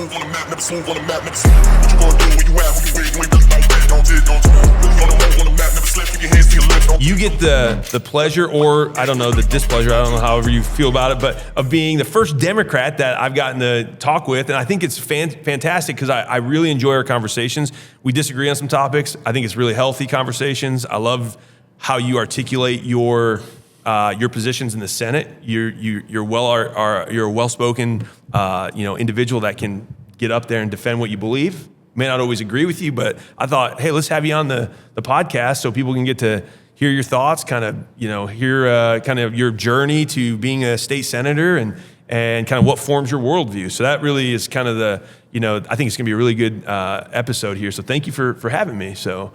smooth on the map, never smooth on the map, never smooth. What you gonna do when you at, who you with, you ain't really about that, don't you? Really on the move on the map, never slip, keep your hands to your lips. You get the pleasure, or I don't know, the displeasure, I don't know however you feel about it, but of being the first Democrat that I've gotten to talk with, and I think it's fantastic because I really enjoy our conversations. We disagree on some topics. I think it's really healthy conversations. I love how you articulate your positions in the Senate. You're a well-spoken individual that can get up there and defend what you believe. May not always agree with you, but I thought, hey, let's have you on the podcast so people can get to hear your thoughts, hear kind of your journey to being a state senator and kind of what forms your worldview. So that really is kind of I think it's going to be a really good episode here. So thank you for having me. So.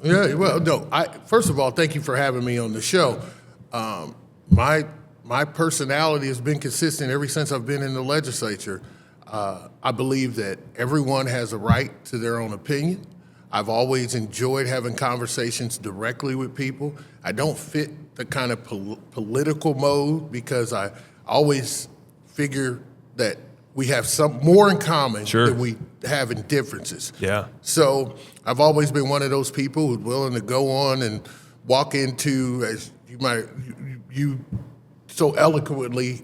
Yeah, well, no. First of all, thank you for having me on the show. My personality has been consistent ever since I've been in the legislature. I believe that everyone has a right to their own opinion. I've always enjoyed having conversations directly with people. I don't fit the kind of political mode because I always figure that we have some more in common than we have in differences. Yeah. So I've always been one of those people who's willing to go on and walk into, as you so eloquently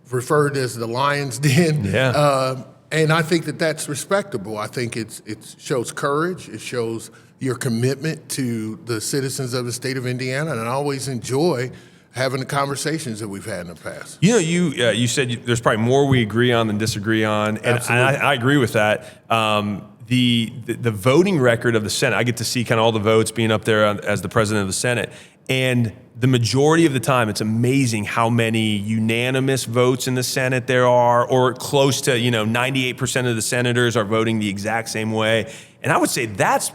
referred as the lion's den. Yeah. And I think that that's respectable. I think it shows courage. It shows your commitment to the citizens of the state of Indiana. And I always enjoy having the conversations that we've had in the past. You said there's probably more we agree on than disagree on, and I agree with that. The voting record of the Senate, I get to see kind of all the votes being up there as the president of the Senate, and the majority of the time, it's amazing how many unanimous votes in the Senate there are, or close to 98% of the senators are voting the exact same way, and I would say that's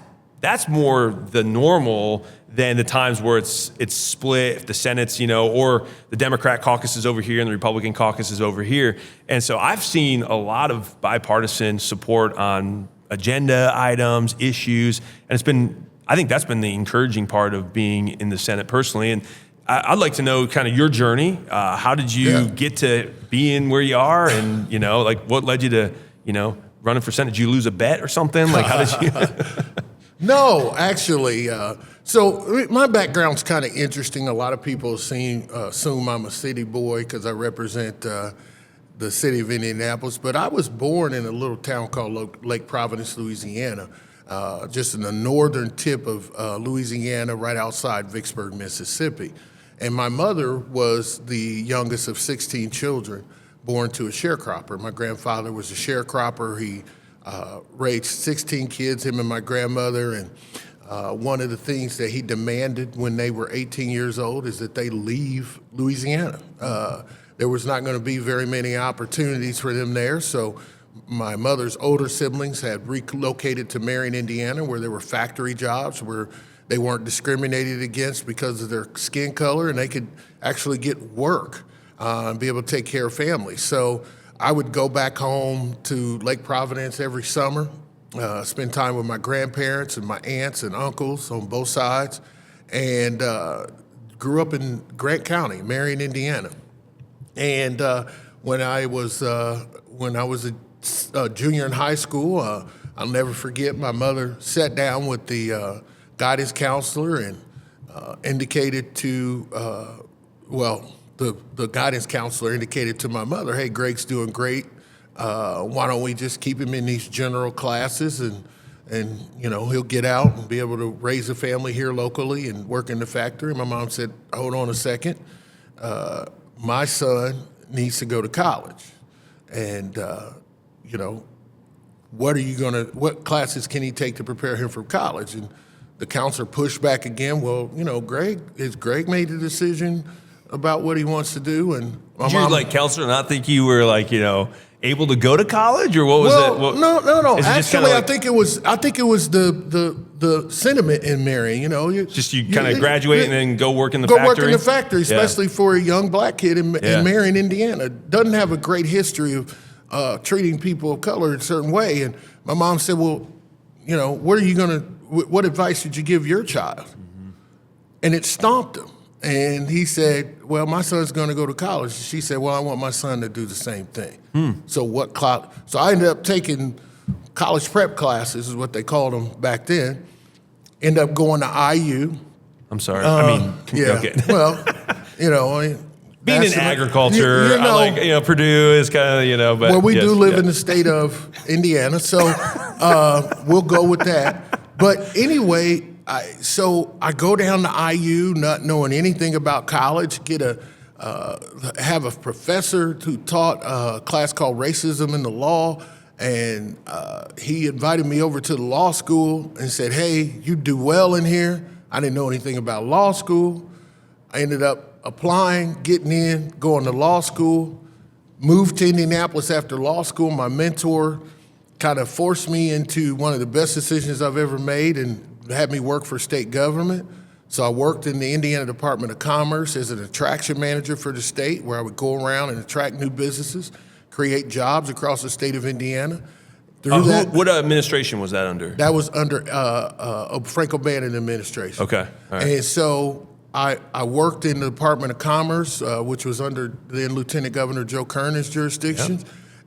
more the normal than the times where it's split, if the Senate's, or the Democrat caucus is over here and the Republican caucus is over here. And so I've seen a lot of bipartisan support on agenda items, issues, and I think that's been the encouraging part of being in the Senate personally. And I'd like to know kind of your journey. How did you get to being where you are? And, what led you to, running for Senate? Did you lose a bet or something? Like, how did you? No, actually. So my background's kind of interesting. A lot of people assume I'm a city boy because I represent the city of Indianapolis. But I was born in a little town called Lake Providence, Louisiana, just in the northern tip of Louisiana, right outside Vicksburg, Mississippi. And my mother was the youngest of 16 children born to a sharecropper. My grandfather was a sharecropper. He raised 16 kids, him and my grandmother, and one of the things that he demanded when they were 18 years old is that they leave Louisiana. There was not going to be very many opportunities for them there, so my mother's older siblings had relocated to Marion, Indiana, where there were factory jobs where they weren't discriminated against because of their skin color, and they could actually get work and be able to take care of families. So I would go back home to Lake Providence every summer, spend time with my grandparents and my aunts and uncles on both sides, and grew up in Grant County, Marion, Indiana. And when I was a junior in high school, I'll never forget, my mother sat down with the guidance counselor and indicated to, the guidance counselor indicated to my mother, hey, Greg's doing great. Why don't we just keep him in these general classes and he'll get out and be able to raise a family here locally and work in the factory. My mom said, hold on a second. My son needs to go to college. And, what classes can he take to prepare him for college? And the counselor pushed back again. Well, has Greg made a decision about what he wants to do? And my Did you, counselor, not think you were able to go to college, or what was it? No. Actually, I think it was the sentiment in Marion. You kind of graduate and then go work in the factory. Go work in the factory, especially for a young black kid in Marion, Indiana. Doesn't have a great history of treating people of color a certain way. And my mom said, well, what advice did you give your child? Mm-hmm. And it stomped him. And he said, well, my son's going to go to college. She said, well, I want my son to do the same thing. So what college? So I ended up taking college prep classes, is what they called them back then. Ended up going to IU. I'm sorry. Yeah. Okay. Well, you know, being in agriculture, you know, I like, Purdue is kind of, but. Well, we yes, do live in the state of Indiana, so we'll go with that. But anyway, so I go down to IU, not knowing anything about college, have a professor who taught a class called Racism in the Law, and he invited me over to the law school and said, hey, you do well in here. I didn't know anything about law school. I ended up applying, getting in, going to law school, moved to Indianapolis after law school. My mentor kind of forced me into one of the best decisions I've ever made and had me work for state government. So I worked in the Indiana Department of Commerce as an attraction manager for the state, where I would go around and attract new businesses, create jobs across the state of Indiana. What administration was that under? That was under Frank O'Bannon administration. Okay. All right. And so I worked in the Department of Commerce, which was under then Lieutenant Governor Joe Kernan's jurisdiction,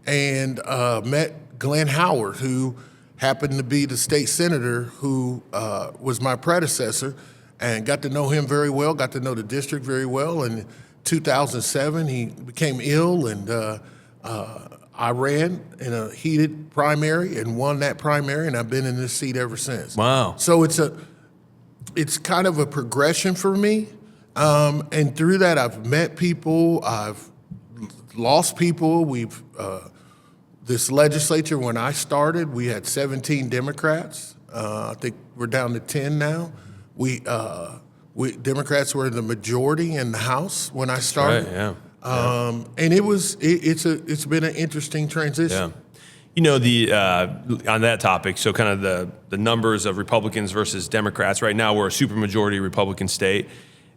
and met Glenn Howard, who happened to be the state senator who was my predecessor, and got to know him very well, got to know the district very well. In 2007, he became ill, and I ran in a heated primary and won that primary, and I've been in this seat ever since. Wow. So it's kind of a progression for me. And through that, I've met people, I've lost people. This legislature, when I started, we had 17 Democrats. I think we're down to 10 now. Democrats were the majority in the House when I started. Right, yeah. And it's been an interesting transition. Yeah. On that topic, so kind of the numbers of Republicans versus Democrats. Right now, we're a supermajority Republican state.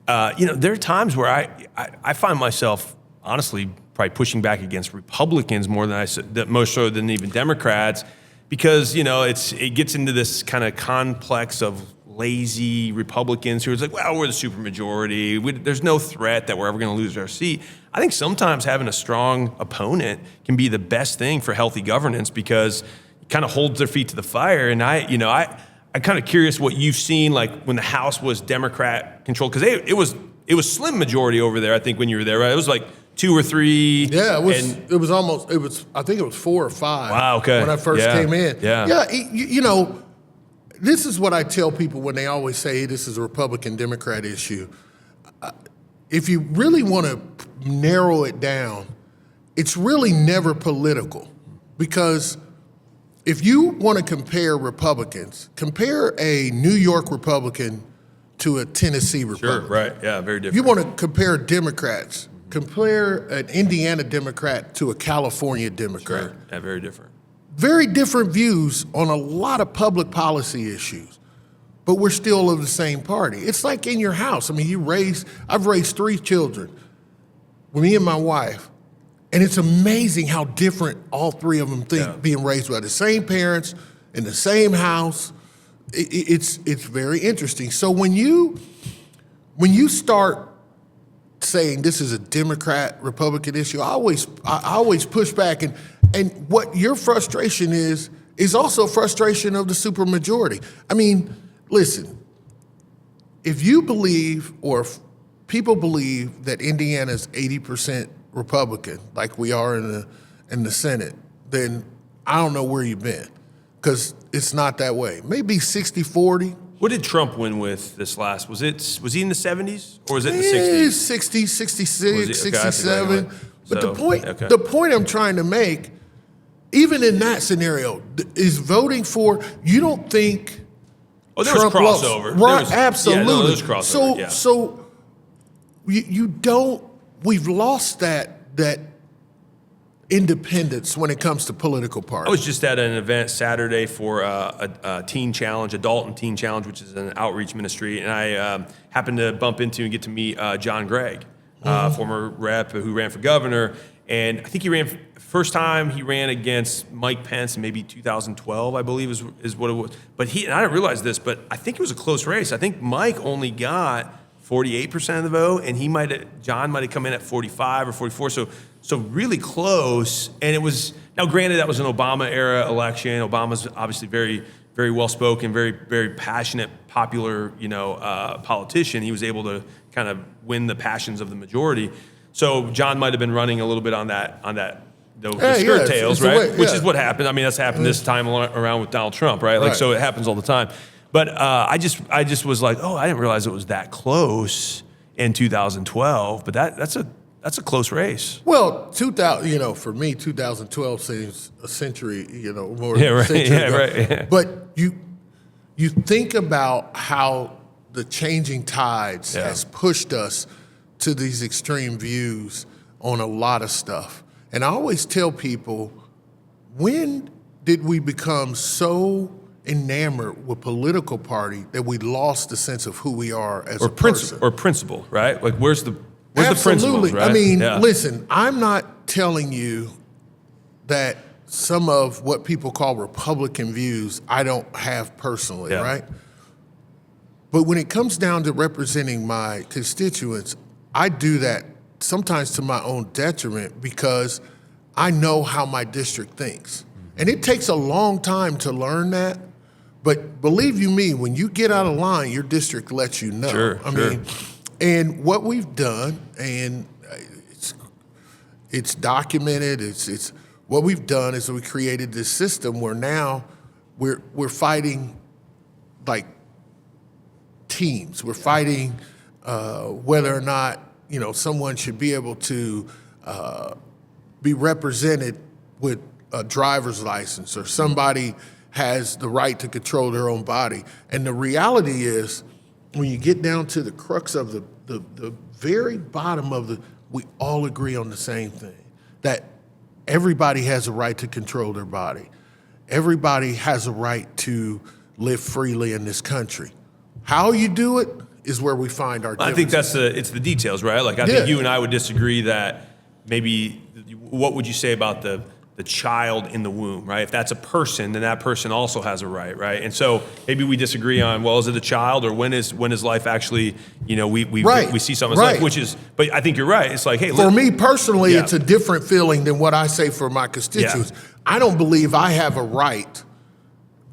There are times where I find myself, honestly, probably pushing back against Republicans more so than even Democrats, because it gets into this kind of complex of lazy Republicans who are like, well, we're the supermajority. There's no threat that we're ever going to lose our seat. I think sometimes having a strong opponent can be the best thing for healthy governance, because it kind of holds their feet to the fire. And I'm kind of curious what you've seen, like when the House was Democrat controlled, because it was slim majority over there. I think when you were there, right? It was like 2 or 3. Yeah, I think it was 4 or 5. Wow, okay. When I first came in. Yeah. This is what I tell people when they always say this is a Republican-Democrat issue. If you really want to narrow it down, it's really never political. Because if you want to compare Republicans, compare a New York Republican to a Tennessee Republican. Sure, right. Yeah, very different. If you want to compare Democrats, compare an Indiana Democrat to a California Democrat. Sure. Yeah, very different. Very different views on a lot of public policy issues, but we're still of the same party. It's like in your house. I mean, I've raised 3 children, me and my wife, and it's amazing how different all 3 of them think, being raised by the same parents in the same house. It's very interesting. So when you start saying this is a Democrat-Republican issue, I always push back, and what your frustration is also frustration of the supermajority. I mean, listen, if you believe, or if people believe that Indiana is 80% Republican, like we are in the Senate, then I don't know where you've been, because it's not that way. Maybe 60-40. What did Trump win with this last? Was he in the 70s or was it in the 60s? 60, 66, Okay, 67. But so, the point I'm trying to make, even in that scenario, is voting for, you don't think there Trump was crossover. Right, absolutely. Yeah, there was crossover. So you don't, we've lost that independence when it comes to political parties. I was just at an event Saturday for a teen challenge, a Dalton Teen Challenge, which is an outreach ministry, and I happened to bump into and get to meet John Gregg, former rep who ran for governor, and I think first time he ran against Mike Pence in maybe 2012, I believe is what it was. But and I didn't realize this, but I think it was a close race. I think Mike only got 48% of the vote, and John might have come in at 45 or 44. So really close. And it was, now granted, that was an Obama era election. Obama's obviously very, very well spoken, very, very passionate, popular, politician. He was able to kind of win the passions of the majority. So John might have been running a little bit on the skirt tails, right? Which is what happened. I mean, that's happened this time around with Donald Trump, right? Like, so it happens all the time. But I just was like, I didn't realize it was that close in 2012. But that's a close race. Well, 2000, for me, 2012 seems a century, more yeah, than right, a century yeah, ago. right. Yeah. But you think about how the changing tides has pushed us to these extreme views on a lot of stuff. And I always tell people, when did we become so enamored with political party that we lost the sense of who we are as a person? Or principle, right? Like, where's the principles, right? I mean, listen, I'm not telling you that some of what people call Republican views I don't have personally, right? But when it comes down to representing my constituents, I do that sometimes to my own detriment because I know how my district thinks. And it takes a long time to learn that. But believe you me, when you get out of line, your district lets you know. Sure, I mean, and what we've done, and it's documented, it's what we've done is we created this system where now we're fighting like teams. We're fighting whether or not someone should be able to be represented with a driver's license, or somebody has the right to control their own body. And the reality is, when you get down to the crux of the very bottom of we all agree on the same thing, that everybody has a right to control their body. Everybody has a right to live freely in this country. How you do it is where we find our differences. I think it's the details, right? Like, I think you and I would disagree that maybe, what would you say about the child in the womb, right? If that's a person, then that person also has a right? And so maybe we disagree on, well, is it a child, or when is life actually, we see something as life, but I think you're right. It's like, hey, for me personally, it's a different feeling than what I say for my constituents. Yeah. I don't believe I have a right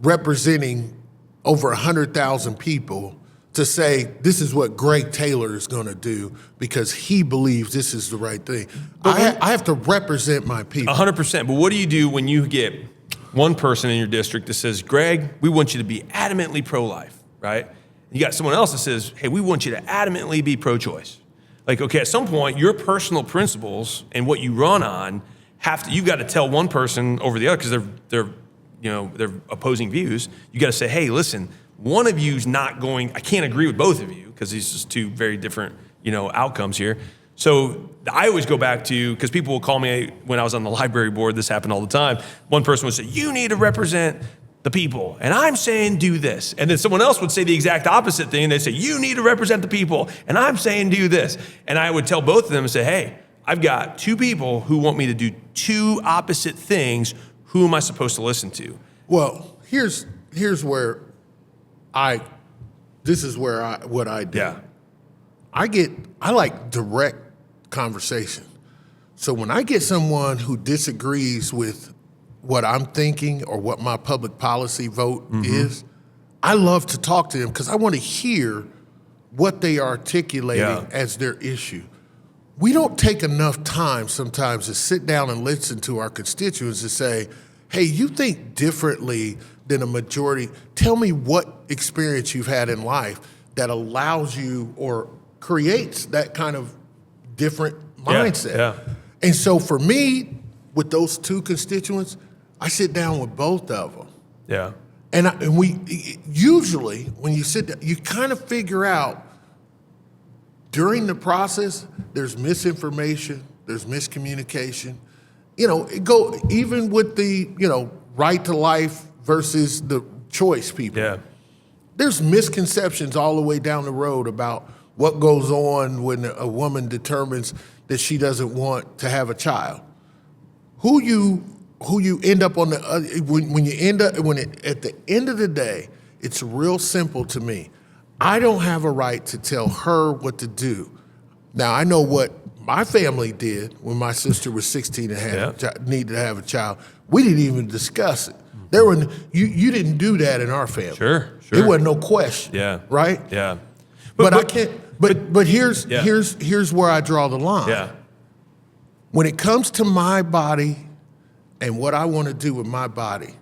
representing over 100,000 people to say this is what Greg Taylor is going to do because he believes this is the right thing. I have to represent my people. 100%. But what do you do when you get one person in your district that says, Greg, we want you to be adamantly pro-life, right? You got someone else that says, hey, we want you to adamantly be pro-choice. Like, okay, at some point, your personal principles and what you run on you've got to tell one person over the other because they're opposing views. You got to say, hey, listen, one of you's not going, I can't agree with both of you because these are two very different, outcomes here. So I always go back to, because people will call me when I was on the library board, this happened all the time. One person would say, you need to represent the people. And I'm saying do this. And then someone else would say the exact opposite thing. They'd say, you need to represent the people. And I'm saying do this. And I would tell both of them and say, hey, I've got two people who want me to do two opposite things. Who am I supposed to listen to? Well, here's where what I do. Yeah. I like direct conversation. So when I get someone who disagrees with what I'm thinking or what my public policy vote is, I love to talk to them because I want to hear what they are articulating as their issue. We don't take enough time sometimes to sit down and listen to our constituents and say, hey, you think differently than a majority. Tell me what experience you've had in life that allows you or creates that kind of different mindset. Yeah. And so for me, with those two constituents, I sit down with both of them. Yeah. And we usually, when you sit down, you kind of figure out during the process, there's misinformation, there's miscommunication. Even with the, right to life versus the choice people. Yeah. There's misconceptions all the way down the road about what goes on when a woman determines that she doesn't want to have a child. Who you end up on at the end of the day, it's real simple to me. I don't have a right to tell her what to do. Now, I know what my family did when my sister was 16 and needed to have a child. We didn't even discuss it. You didn't do that in our family. Sure. There wasn't no question. Yeah. Right? Yeah. But I can't. But here's where I draw the line. Yeah. When it comes to my body and what I want to do with my body,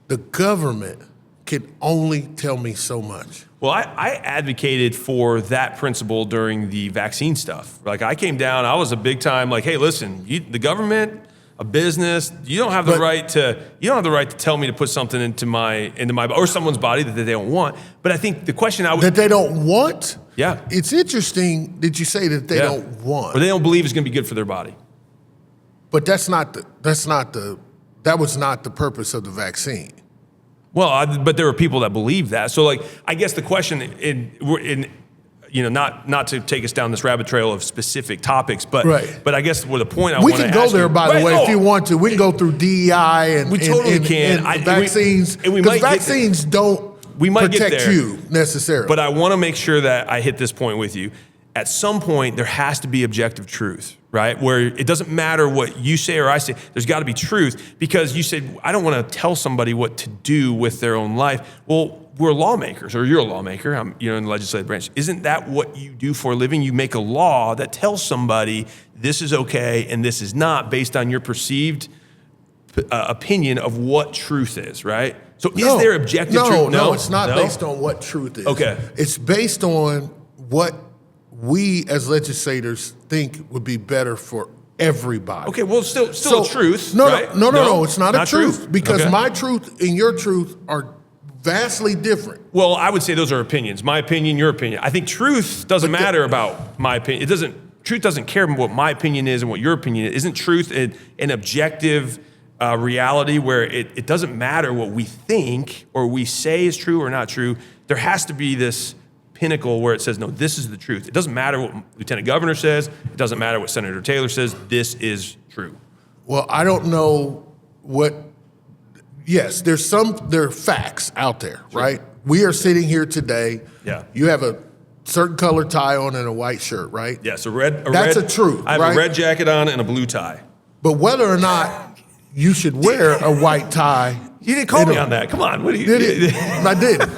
the government can only tell me so much. Well, I advocated for that principle during the vaccine stuff. Like I came down, I was a big time like, hey, listen, the government, a business, you don't have the right to tell me to put something into my or someone's body that they don't want. But I think the question that they don't want. Yeah, it's interesting that you say that they don't want, or they don't believe it's going to be good for their body. But that was not the purpose of the vaccine. Well, but there were people that believe that. So, like, I guess the question, not to take us down this rabbit trail of specific topics, but I guess the point I want to ask we can go there, by the way, if you want to. We can go through DEI and we totally can. And vaccines, because vaccines don't protect you necessarily. But I want to make sure that I hit this point with you. At some point, there has to be objective truth, right? Where it doesn't matter what you say or I say. There's got to be truth, because you said, I don't want to tell somebody what to do with their own life. Well, we're lawmakers, or you're a lawmaker. I'm in the legislative branch. Isn't that what you do for a living? You make a law that tells somebody this is okay and this is not, based on your perceived opinion of what truth is, right? So is there objective truth? No, it's not based on what truth is. Okay. It's based on what we as legislators think would be better for everybody. Okay, well, still a truth, right? No, it's not a truth. Because okay. my truth and your truth are vastly different. Well, I would say those are opinions. My opinion, your opinion. I think truth doesn't matter about my opinion. Truth doesn't care what my opinion is and what your opinion is. Isn't truth an objective reality where it doesn't matter what we think or we say is true or not true? There has to be this pinnacle where it says, no, this is the truth. It doesn't matter what Lieutenant Governor says. It doesn't matter what Senator Taylor says. This is true. Well, I don't know what. Yes, there are facts out there, right? We are sitting here today. Yeah. You have a certain color tie on and a white shirt, right? Yes, That's a truth. I have a red jacket on and a blue tie. But whether or not you should wear a white tie. You didn't call me on that. Come on. What do you? I did.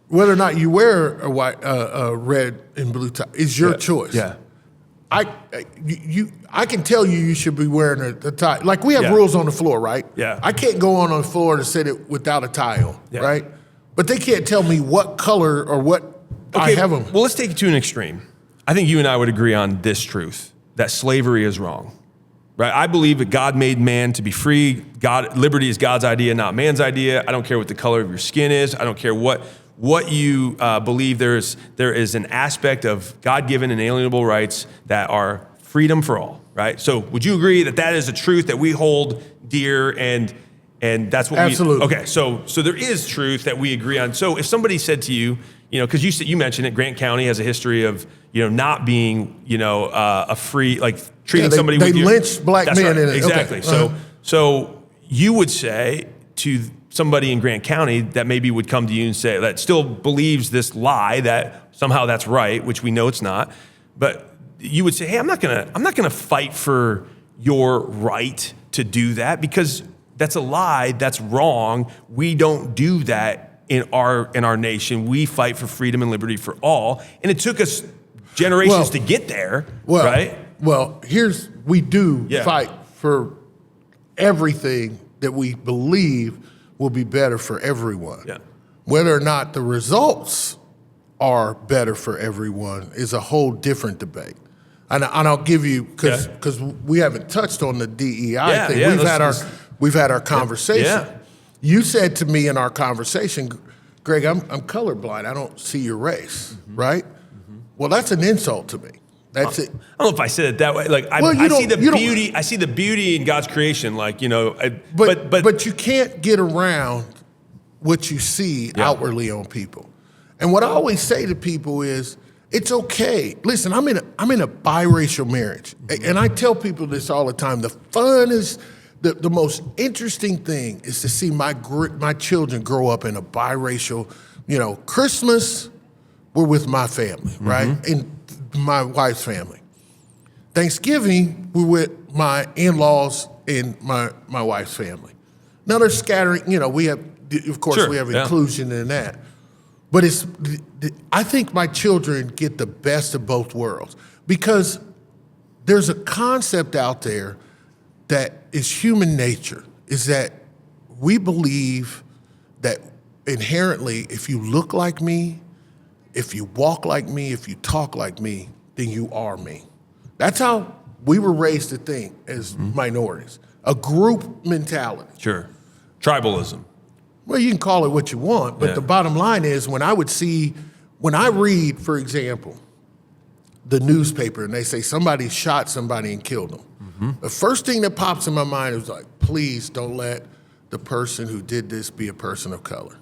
Whether or not you wear a white, red and blue tie is your choice. Yeah. I can tell you should be wearing a tie. Like we have rules on the floor, right? Yeah. I can't go on the floor to sit it without a tie on, right? But they can't tell me what color or what I have them. Well, let's take it to an extreme. I think you and I would agree on this truth, that slavery is wrong. Right? I believe that God made man to be free. Liberty is God's idea, not man's idea. I don't care what the color of your skin is. I don't care what you believe. There is an aspect of God-given and inalienable rights that are freedom for all, right? So would you agree that that is a truth that we hold dear and that's what Absolutely. Okay, so there is truth that we agree on. So if somebody said to you, because you mentioned it, Grant County has a history of, not being, a free, like treating somebody with they lynched black men in it. Exactly. Okay. So you would say to somebody in Grant County that maybe would come to you and say that still believes this lie that somehow that's right, which we know it's not, but you would say, hey, I'm not gonna fight for your right to do that because that's a lie, that's wrong. We don't do that in our nation. We fight for freedom and liberty for all, and it took us generations to get there, right? Well, we do fight for everything that we believe will be better for everyone. Yeah. Whether or not the results are better for everyone is a whole different debate. And I'll give you, because we haven't touched on the DEI thing. We've had our conversation. Yeah. You said to me in our conversation, Greg, I'm colorblind. I don't see your race, right? Mm-hmm. Well, that's an insult to me. That's it. I don't know if I said it that way. Like I see the beauty. I see the beauty in God's creation. Like but you can't get around what you see outwardly on people. And what I always say to people is, it's okay. Listen, I'm in a biracial marriage, and I tell people this all the time. The fun is the most interesting thing is to see my children grow up in a biracial Christmas, we're with my family, right? And my wife's family. Thanksgiving, we're with my in-laws and my wife's family. Now they're scattering, we have, of course, we have inclusion in that. But I think my children get the best of both worlds because there's a concept out there that is human nature, is that we believe that inherently, if you look like me, if you walk like me, if you talk like me, then you are me. That's how we were raised to think as minorities, a group mentality. Sure. Tribalism. Well, you can call it what you want, but the bottom line is when I read, for example, the newspaper and they say somebody shot somebody and killed them, the first thing that pops in my mind is like, please don't let the person who did this be a person of color.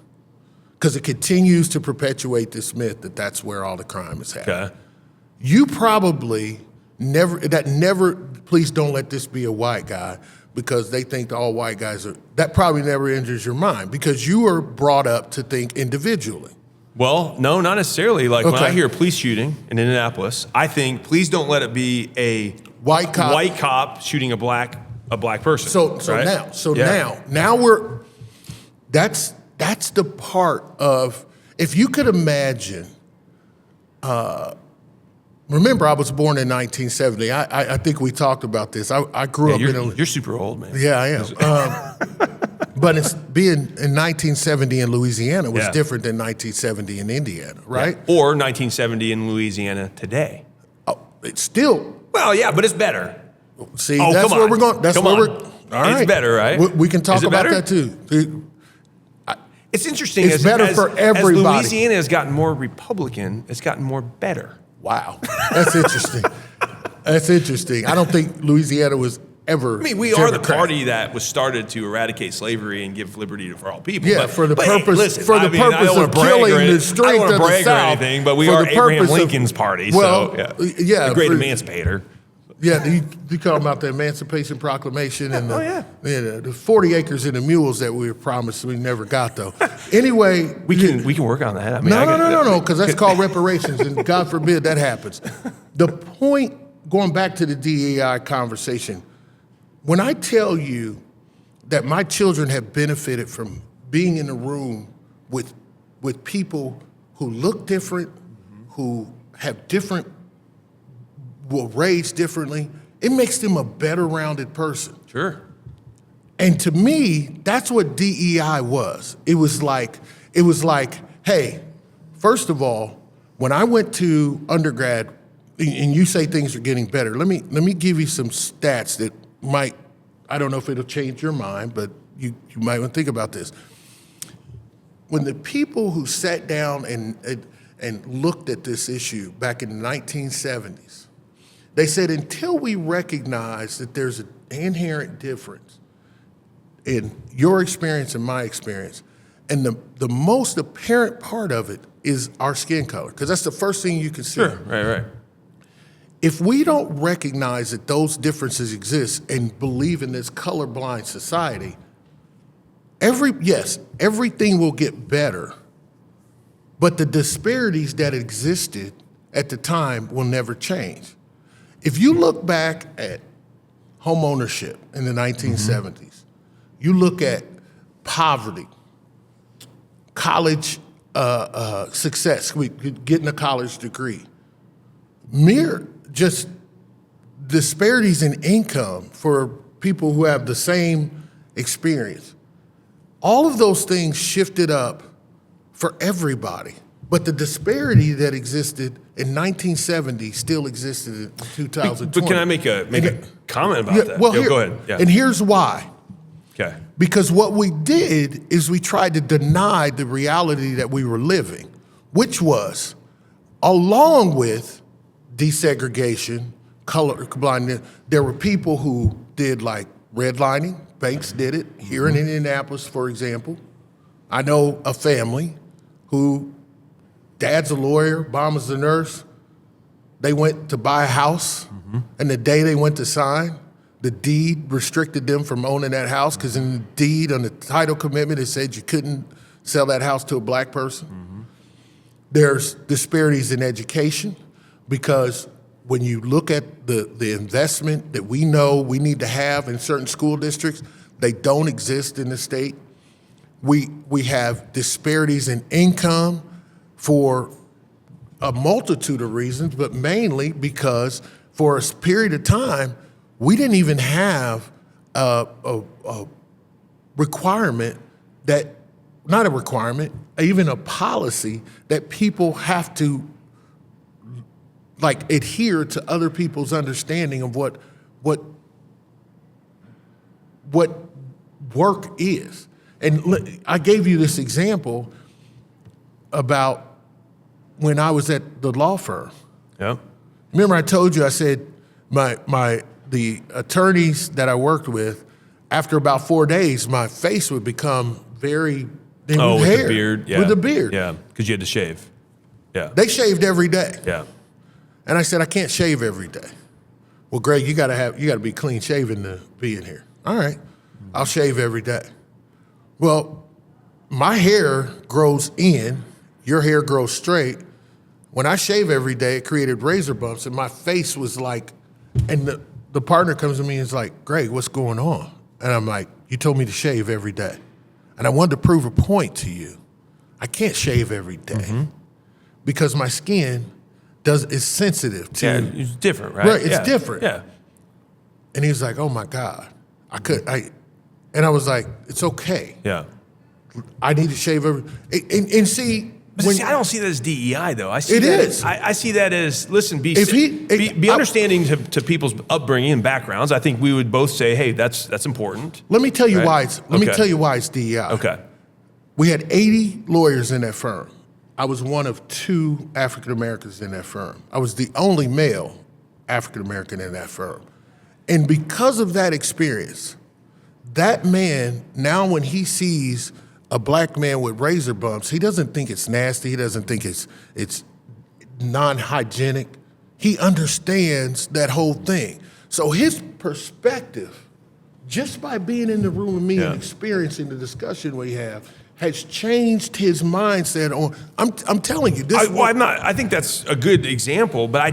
Because it continues to perpetuate this myth that that's where all the crime is happening. Okay. You probably please don't let this be a white guy because they think all white guys are, that probably never enters your mind because you are brought up to think individually. Well, no, not necessarily. Like when I hear a police shooting in Indianapolis, I think, please don't let it be a white cop shooting a black person. Now that's the part of, if you could imagine, remember I was born in 1970. I think we talked about this. I grew up you're super old, man. Yeah, I am. But it's being in 1970 in Louisiana was different than 1970 in Indiana, right? Yeah. Or 1970 in Louisiana today. Oh, it's still. Well, yeah, but it's better. See, that's where we're going. That's where we're. All right. It's better, right? We can talk about that too. It's interesting. It's better for everybody. As Louisiana has gotten more Republican, it's gotten more better. Wow, that's interesting. That's interesting. I don't think Louisiana was ever. I mean, we are the party that was started to eradicate slavery and give liberty for all people. Yeah, for the purpose of killing the strength of the South. I don't want to brag or anything, but we are Abraham Lincoln's party. The great emancipator. Yeah, you call about the Emancipation Proclamation and the 40 acres and the mules that we were promised we never got, though. Anyway. We can work on that. I mean, no, because that's called reparations, and God forbid that happens. The point, going back to the DEI conversation, when I tell you that my children have benefited from being in a room with people who look different, who have different, were raised differently, it makes them a better rounded person. Sure. And to me, that's what DEI was. It was like, hey, first of all, when I went to undergrad, and you say things are getting better, let me give you some stats that might, I don't know if it'll change your mind, but you might want to think about this. When the people who sat down and looked at this issue back in the 1970s, they said, until we recognize that there's an inherent difference in your experience and my experience, and the most apparent part of it is our skin color, because that's the first thing you can see. Sure, right. If we don't recognize that those differences exist and believe in this colorblind society, everything will get better, but the disparities that existed at the time will never change. If you look back at home ownership in the 1970s, you look at poverty, college success, getting a college degree, mere just disparities in income for people who have the same experience. All of those things shifted up for everybody. But the disparity that existed in 1970 still existed in 2020. But can I make a comment about that? Well, go ahead. Yeah. And here's why. Okay. Because what we did is we tried to deny the reality that we were living, which was, along with desegregation, color blindness, there were people who did like redlining. Banks did it here in Indianapolis, for example. I know a family who dad's a lawyer, mama's a nurse. They went to buy a house, and the day they went to sign, the deed restricted them from owning that house because in the deed on the title commitment, it said you couldn't sell that house to a black person. There's disparities in education because when you look at the investment that we know we need to have in certain school districts, they don't exist in the state. We have disparities in income for a multitude of reasons, but mainly because for a period of time, we didn't even have a requirement that, not a requirement, even a policy that people have to like adhere to other people's understanding of what work is. And I gave you this example about when I was at the law firm. Yeah. Remember I told you, I said the attorneys that I worked with, after about 4 days, my face would become very with hair, the beard. Yeah. With the beard. Yeah, because you had to shave. Yeah. They shaved every day. Yeah. And I said, I can't shave every day. Well, Greg, you gotta be clean shaven to be in here. All right, I'll shave every day. Well, my hair grows in, your hair grows straight. When I shave every day, it created razor bumps, and my face was like, and the partner comes to me and is like, Greg, what's going on? And I'm like, you told me to shave every day. And I wanted to prove a point to you. I can't shave every day because my skin is sensitive to. Yeah, it's different, right? Right, it's different. Yeah. And he was like, oh my God, and I was like, it's okay. Yeah. I need to shave every, and see. But see, I don't see that as DEI though. I see It that is. I see that as, listen, be I- understanding to people's upbringing and backgrounds. I think we would both say, hey, that's important. Let me tell you Right? why it's DEI. Okay. We had 80 lawyers in that firm. I was one of 2 African Americans in that firm. I was the only male African American in that firm. And because of that experience, that man, now when he sees a black man with razor bumps, he doesn't think it's nasty. He doesn't think it's non-hygienic. He understands that whole thing. So his perspective, just by being in the room with me and experiencing the discussion we have, has changed his mindset on. I'm telling you, this. I think that's a good example, but I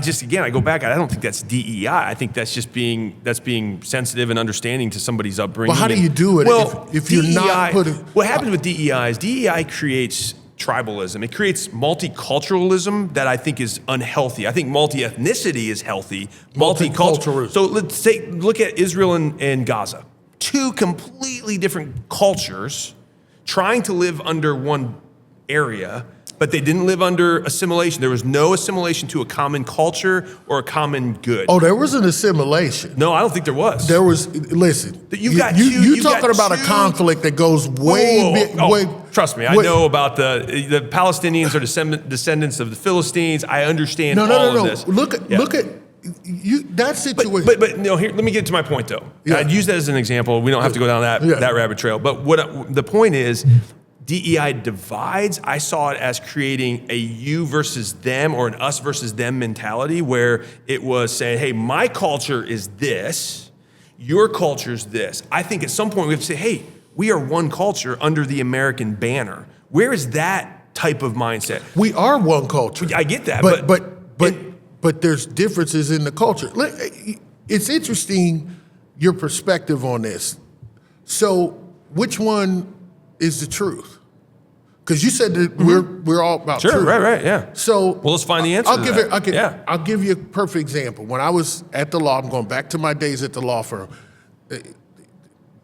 go back. I don't think that's DEI. I think that's just being sensitive and understanding to somebody's upbringing. Well, how do you do it if you're not putting? What happens with DEI is DEI creates tribalism. It creates multiculturalism that I think is unhealthy. I think multi-ethnicity is healthy. Multiculturalism. So let's look at Israel and Gaza. 2 completely different cultures trying to live under one area, but they didn't live under assimilation. There was no assimilation to a common culture or a common good. Oh, there was an assimilation. No, I don't think there was. There was. Listen, You've got you talking about a conflict that goes way. Trust me, I know about the Palestinians are descendants of the Philistines. I understand all of this. Look at you. That situation. But no. Here, let me get to my point though. Yeah. I'd use that as an example. We don't have to go down that rabbit trail. But the point is, DEI divides. I saw it as creating a you versus them or an us versus them mentality, where it was saying, hey, my culture is this, your culture's this. I think at some point we have to say, hey, we are one culture under the American banner. Where is that type of mindset? We are one culture. I get that, but there's differences in the culture. It's interesting your perspective on this. So, which one is the truth? Because you said that we're all about truth. Right, yeah. So, well, let's find the answer. I'll give you a perfect example. When I was at the law, I'm going back to my days at the law firm.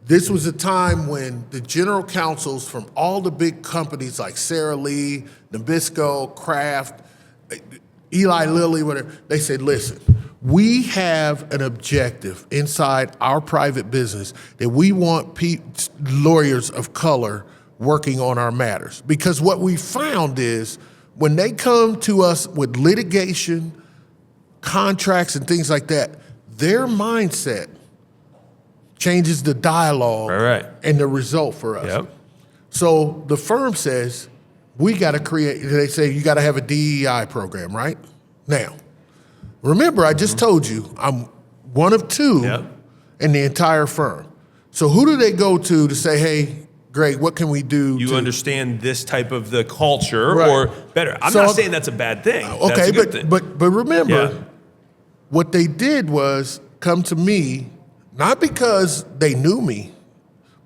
This was a time when the general counsels from all the big companies like Sara Lee, Nabisco, Kraft, Eli Lilly, whatever, they said, listen, we have an objective inside our private business that we want lawyers of color working on our matters. Because what we found is when they come to us with litigation, contracts, and things like that, their mindset changes the dialogue and the result for us. Yep. So the firm says, we got to create, they say you got to have a DEI program, right? Now, remember I just told you I'm one of 2 in the entire firm. So who do they go to say, hey, great. What can we do? You understand this type of the culture Right. or better. I'm not saying that's a bad thing. That's Okay, a good thing. but remember, Yeah. what they did was come to me, not because they knew me,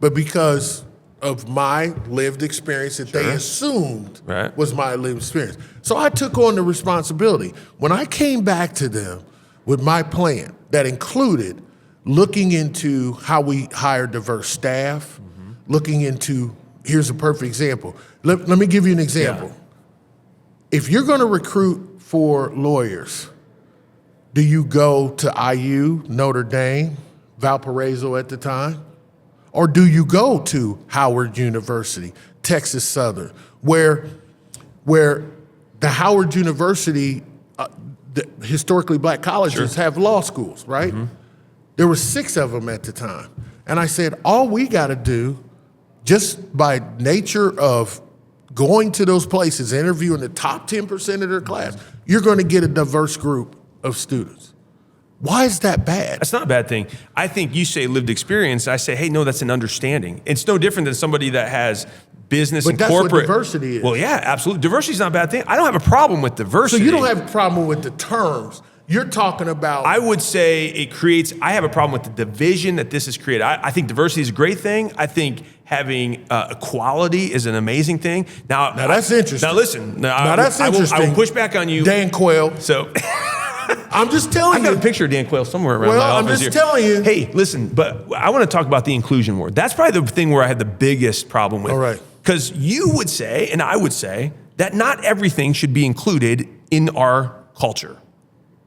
but because of my lived experience that they assumed Right. was my lived experience. So I took on the responsibility. When I came back to them with my plan that included looking into how we hire diverse staff, looking into, here's a perfect example. Let me give you an example. Yeah. If you're going to recruit for lawyers, do you go to IU, Notre Dame, Valparaiso at the time? Or do you go to Howard University, Texas Southern, where the Howard University, the historically black colleges have law schools, right? There were 6 of them at the time. And I said, all we got to do, just by nature of going to those places, interviewing the top 10% of their class, you're going to get a diverse group of students. Why is that bad? That's not a bad thing. I think you say lived experience. I say, hey, no, that's an understanding. It's no different than somebody that has business and But that's corporate. what diversity is. Well, yeah, absolutely. Diversity is not a bad thing. I don't have a problem with So diversity. you don't have a problem with the terms. You're talking about. I would say it creates, I have a problem with the division that this has created. I think diversity is a great thing. I think having equality is an amazing thing. Now that's interesting. Now listen. That's interesting. I will push back on you. Dan Quayle. So I'm just telling I got you. a picture of Dan Quayle somewhere around my Well, I'm office just here. telling you. Hey, listen, but I want to talk about the inclusion word. That's probably the thing where I had the biggest problem with. All right. Because you would say, and I would say, that not everything should be included in our culture.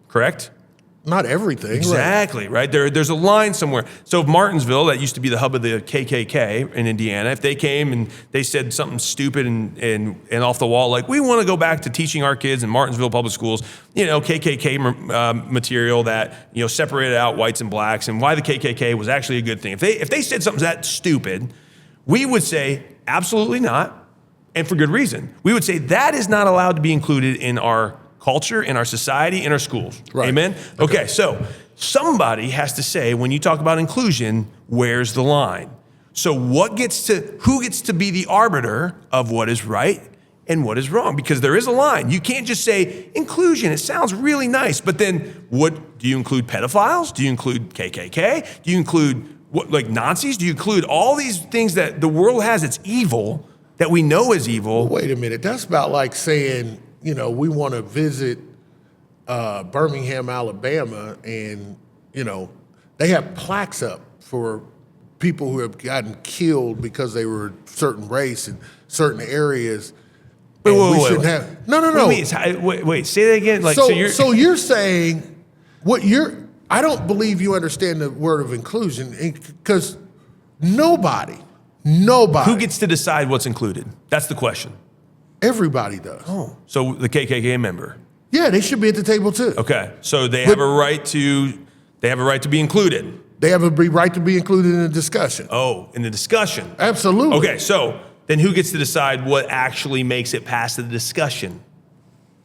Correct? Not everything. Exactly, right? There's a line somewhere. So if Martinsville, that used to be the hub of the KKK in Indiana, if they came and they said something stupid and off the wall, like, we want to go back to teaching our kids in Martinsville public schools, KKK material that, separated out whites and blacks and why the KKK was actually a good thing. If they said something that stupid, we would say, absolutely not, and for good reason. We would say that is not allowed to be included in our culture, in our society, in our schools. Right. Amen? Okay, so somebody has to say, when you talk about inclusion, where's the line? So who gets to be the arbiter of what is right and what is wrong? Because there is a line. You can't just say inclusion. It sounds really nice, but then do you include pedophiles? Do you include KKK? Do you include Nazis? Do you include all these things that the world has that's evil, that we know is evil? Wait a minute. That's about like saying, we want to visit Birmingham, Alabama, and, they have plaques up for people who have gotten killed because they were a certain race in certain areas. Wait. No. Wait, say that again. So you're saying I don't believe you understand the word of inclusion, because nobody. Who gets to decide what's included? That's the question. Everybody does. Oh, so the KKK member. Yeah, they should be at the table too. Okay, so they have a right to be included. They have a right to be included in the discussion. Oh, in the discussion. Absolutely. Okay, so then who gets to decide what actually makes it past the discussion?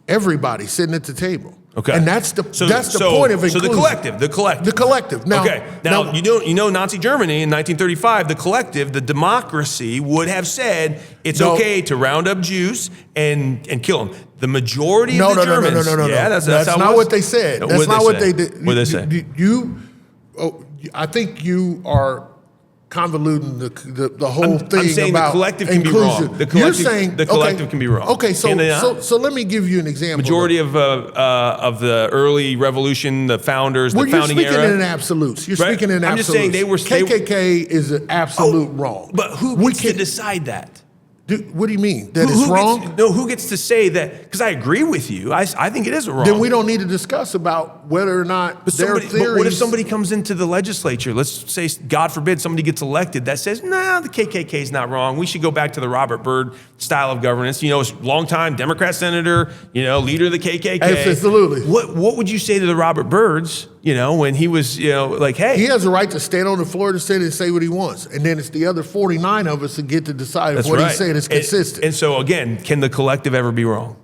Everybody sitting at the table. Okay, and that's the point of inclusion. So the collective. Now, Now you know Nazi Germany in 1935, the collective, the democracy would have said it's okay to round up Jews and kill them. The majority of the Germans. No. Yeah, that's not what they said. That's not what they did. What did they say? I think you are convoluting the whole thing. I'm saying about the collective inclusion. can be wrong. You're saying the collective can be wrong. Okay, so let me give you an example. Majority of the early revolution, the founders, the founding era. You're speaking in absolutes. You're speaking in absolutes. I'm just saying KKK is an absolute wrong. But who gets to decide that? What do you mean? That it's wrong? Who gets to say that? Because I agree with you. I think it is wrong. Then we don't need to discuss about whether or not their theories. But what if somebody comes into the legislature? Let's say, God forbid, somebody gets elected that says, "Nah, the KKK is not wrong. We should go back to the Robert Byrd style of governance." Longtime Democrat senator, leader of the KKK. Absolutely. What would you say to the Robert Byrds? When he was, hey, he has a right to stand on the floor of the Senate and say what he wants, and then it's the other 49 of us that get to decide if what he's saying is consistent. And so again, can the collective ever be wrong?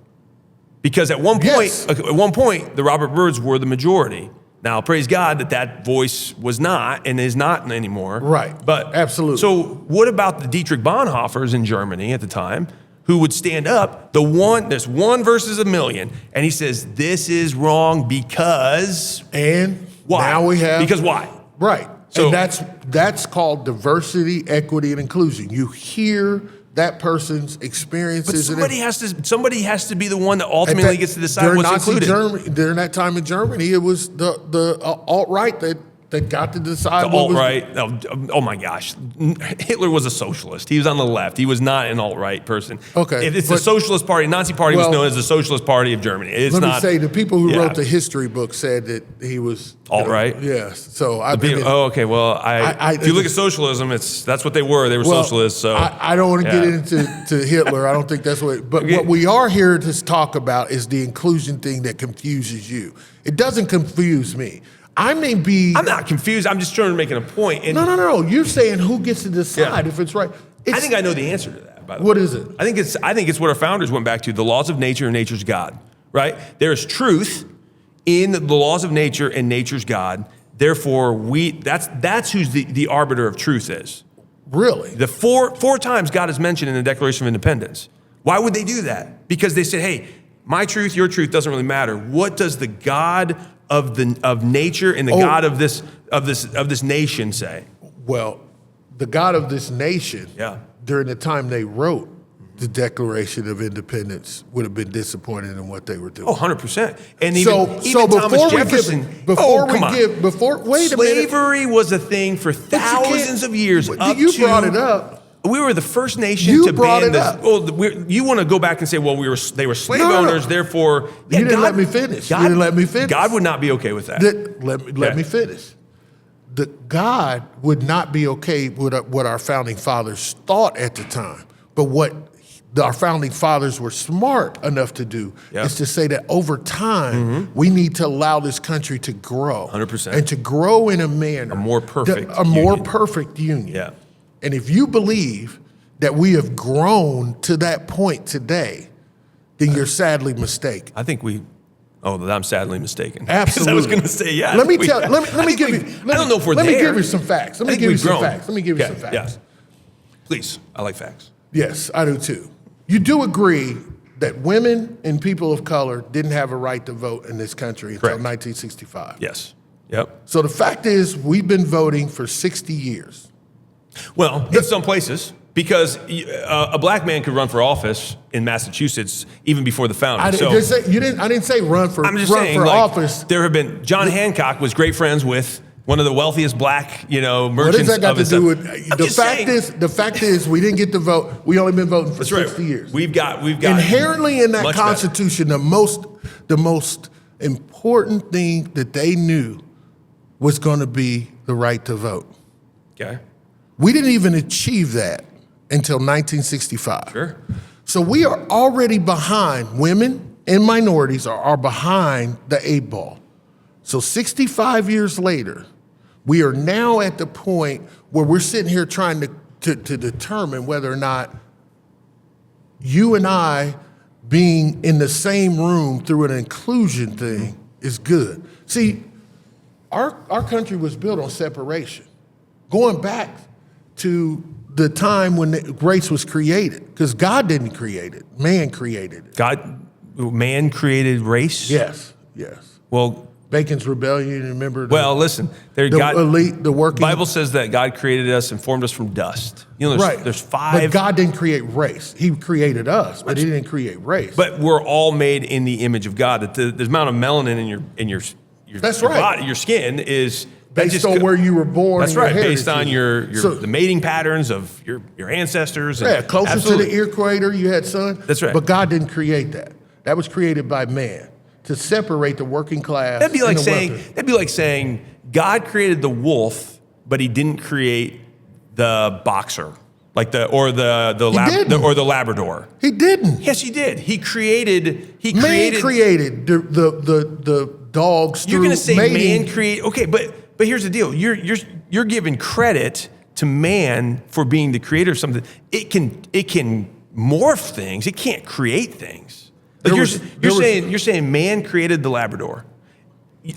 Because at one point, the Robert Byrds were the majority, Now, praise God that voice was not and is not anymore. Right. But absolutely. So what about the Dietrich Bonhoeffers in Germany at the time who would stand up, there's one versus a million, and he says, this is wrong because... And why? Now we have... Because why? Right. So, and that's called diversity, equity, and inclusion. You hear that person's experiences. But somebody has to be the one that ultimately gets to decide what's included. During that time in Germany, it was the alt-right that got to decide. The alt-right. Oh my gosh, Hitler was a socialist. He was on the left. He was not an alt-right person. Okay, it's the Socialist Party. Nazi Party was known as the Socialist Party of Germany. Let me say, the people who wrote the history book said that he was alt-right. Yes. So okay. Well, if you look at socialism, that's what they were. They were socialists. So I don't want to get into Hitler. I don't think that's what. But what we are here to talk about is the inclusion thing that confuses you. It doesn't confuse me. I'm not confused. I'm just trying to make a point. And no. You're saying who gets to decide if it's right. I think I know the answer to that. By the way, what is it? I think it's what our founders went back to: the laws of nature and nature's God. Right? There is truth in the laws of nature and nature's God. Therefore, that's who's the arbiter of truth is. Really? The four times God is mentioned in the Declaration of Independence. Why would they do that? Because they said, hey, my truth, your truth doesn't really matter. What does the God of nature and the God of this nation say? Well, the God of this nation, yeah, during the time they wrote the Declaration of Independence, would have been disappointed in what they were doing. Oh, 100%. And so Thomas Jefferson. Wait a minute. Slavery was a thing for thousands of years. You brought it up. We were the first nation to ban this. You want to go back and say, well, they were slave owners, therefore... You didn't let me finish. God would not be okay with that. Let me finish. God would not be okay with what our founding fathers thought at the time. But what our founding fathers were smart enough to do is to say that over time, we need to allow this country to grow. 100%. And to grow in a manner... more perfect union. Yeah. And if you believe that we have grown to that point today, then you're sadly mistaken. I think I'm sadly mistaken. Absolutely. I was going to say, yeah. Let me give you. I don't know if we're there. Let me give you some facts. Let me give you some facts. Yes. Please. I like facts. Yes, I do too. You do agree that women and people of color didn't have a right to vote in this country until 1965. Yes. Yep. So the fact is, we've been voting for 60 years. Well, in some places, because a black man could run for office in Massachusetts even before the founding. I didn't say run for office. There have been John Hancock was great friends with one of the wealthiest black merchants. What does that got to do with the fact is we didn't get to vote. We only been voting for 60 years. We've got inherently in that Constitution the most important thing that they knew was going to be the right to vote. Okay. We didn't even achieve that until 1965. Sure. So we are already behind. Women and minorities are behind the 8 ball. So 65 years later, we are now at the point where we're sitting here trying to determine whether or not you and I being in the same room through an inclusion thing is good. See, our country was built on separation. Going back to the time when race was created, because God didn't create it, man created it. Man created race? Yes. Well, Bacon's Rebellion, remember? Listen, the working. Bible says that God created us and formed us from dust. There's 5. But God didn't create race. He created us, but he didn't create race. But we're all made in the image of God. That the amount of melanin in your That's your right. body, your skin is based on where you were born. That's right, based on the mating patterns of your ancestors. Closer to the equator, you had sun. That's right. But God didn't create that. That was created by man to separate the working class. That'd be like saying God created the wolf, but he didn't create the boxer, or the Labrador. He didn't. Yes, he did. He created the dogs. You're going to say mating. man create? Okay, but here's the deal. You're giving credit to man for being the creator of something. It can morph things. It can't create things. You're saying man created the Labrador.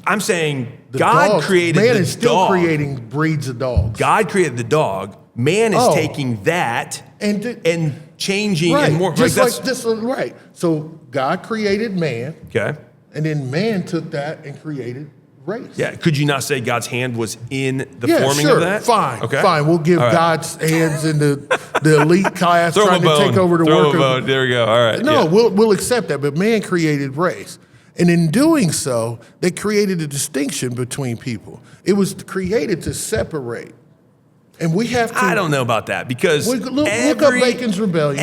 I'm saying The God dogs, created man the is still dog. creating breeds of dogs. God created the dog. Man is taking that and changing right, and more. just that's, like this, right? So God created man, okay. and then man took that and created race. Yeah. Could you not say God's hand was in the Yeah, forming sure. of that? Fine. Okay. Fine. We'll give All right. God's hands in the elite class Throw him trying a to bone. take over the Throw work a of. bone. There we go. All right. No, yeah. we'll accept that. But man created race. And in doing so, they created a distinction between people. It was created to separate. And we have to. I don't know about that because Look up Bacon's Rebellion.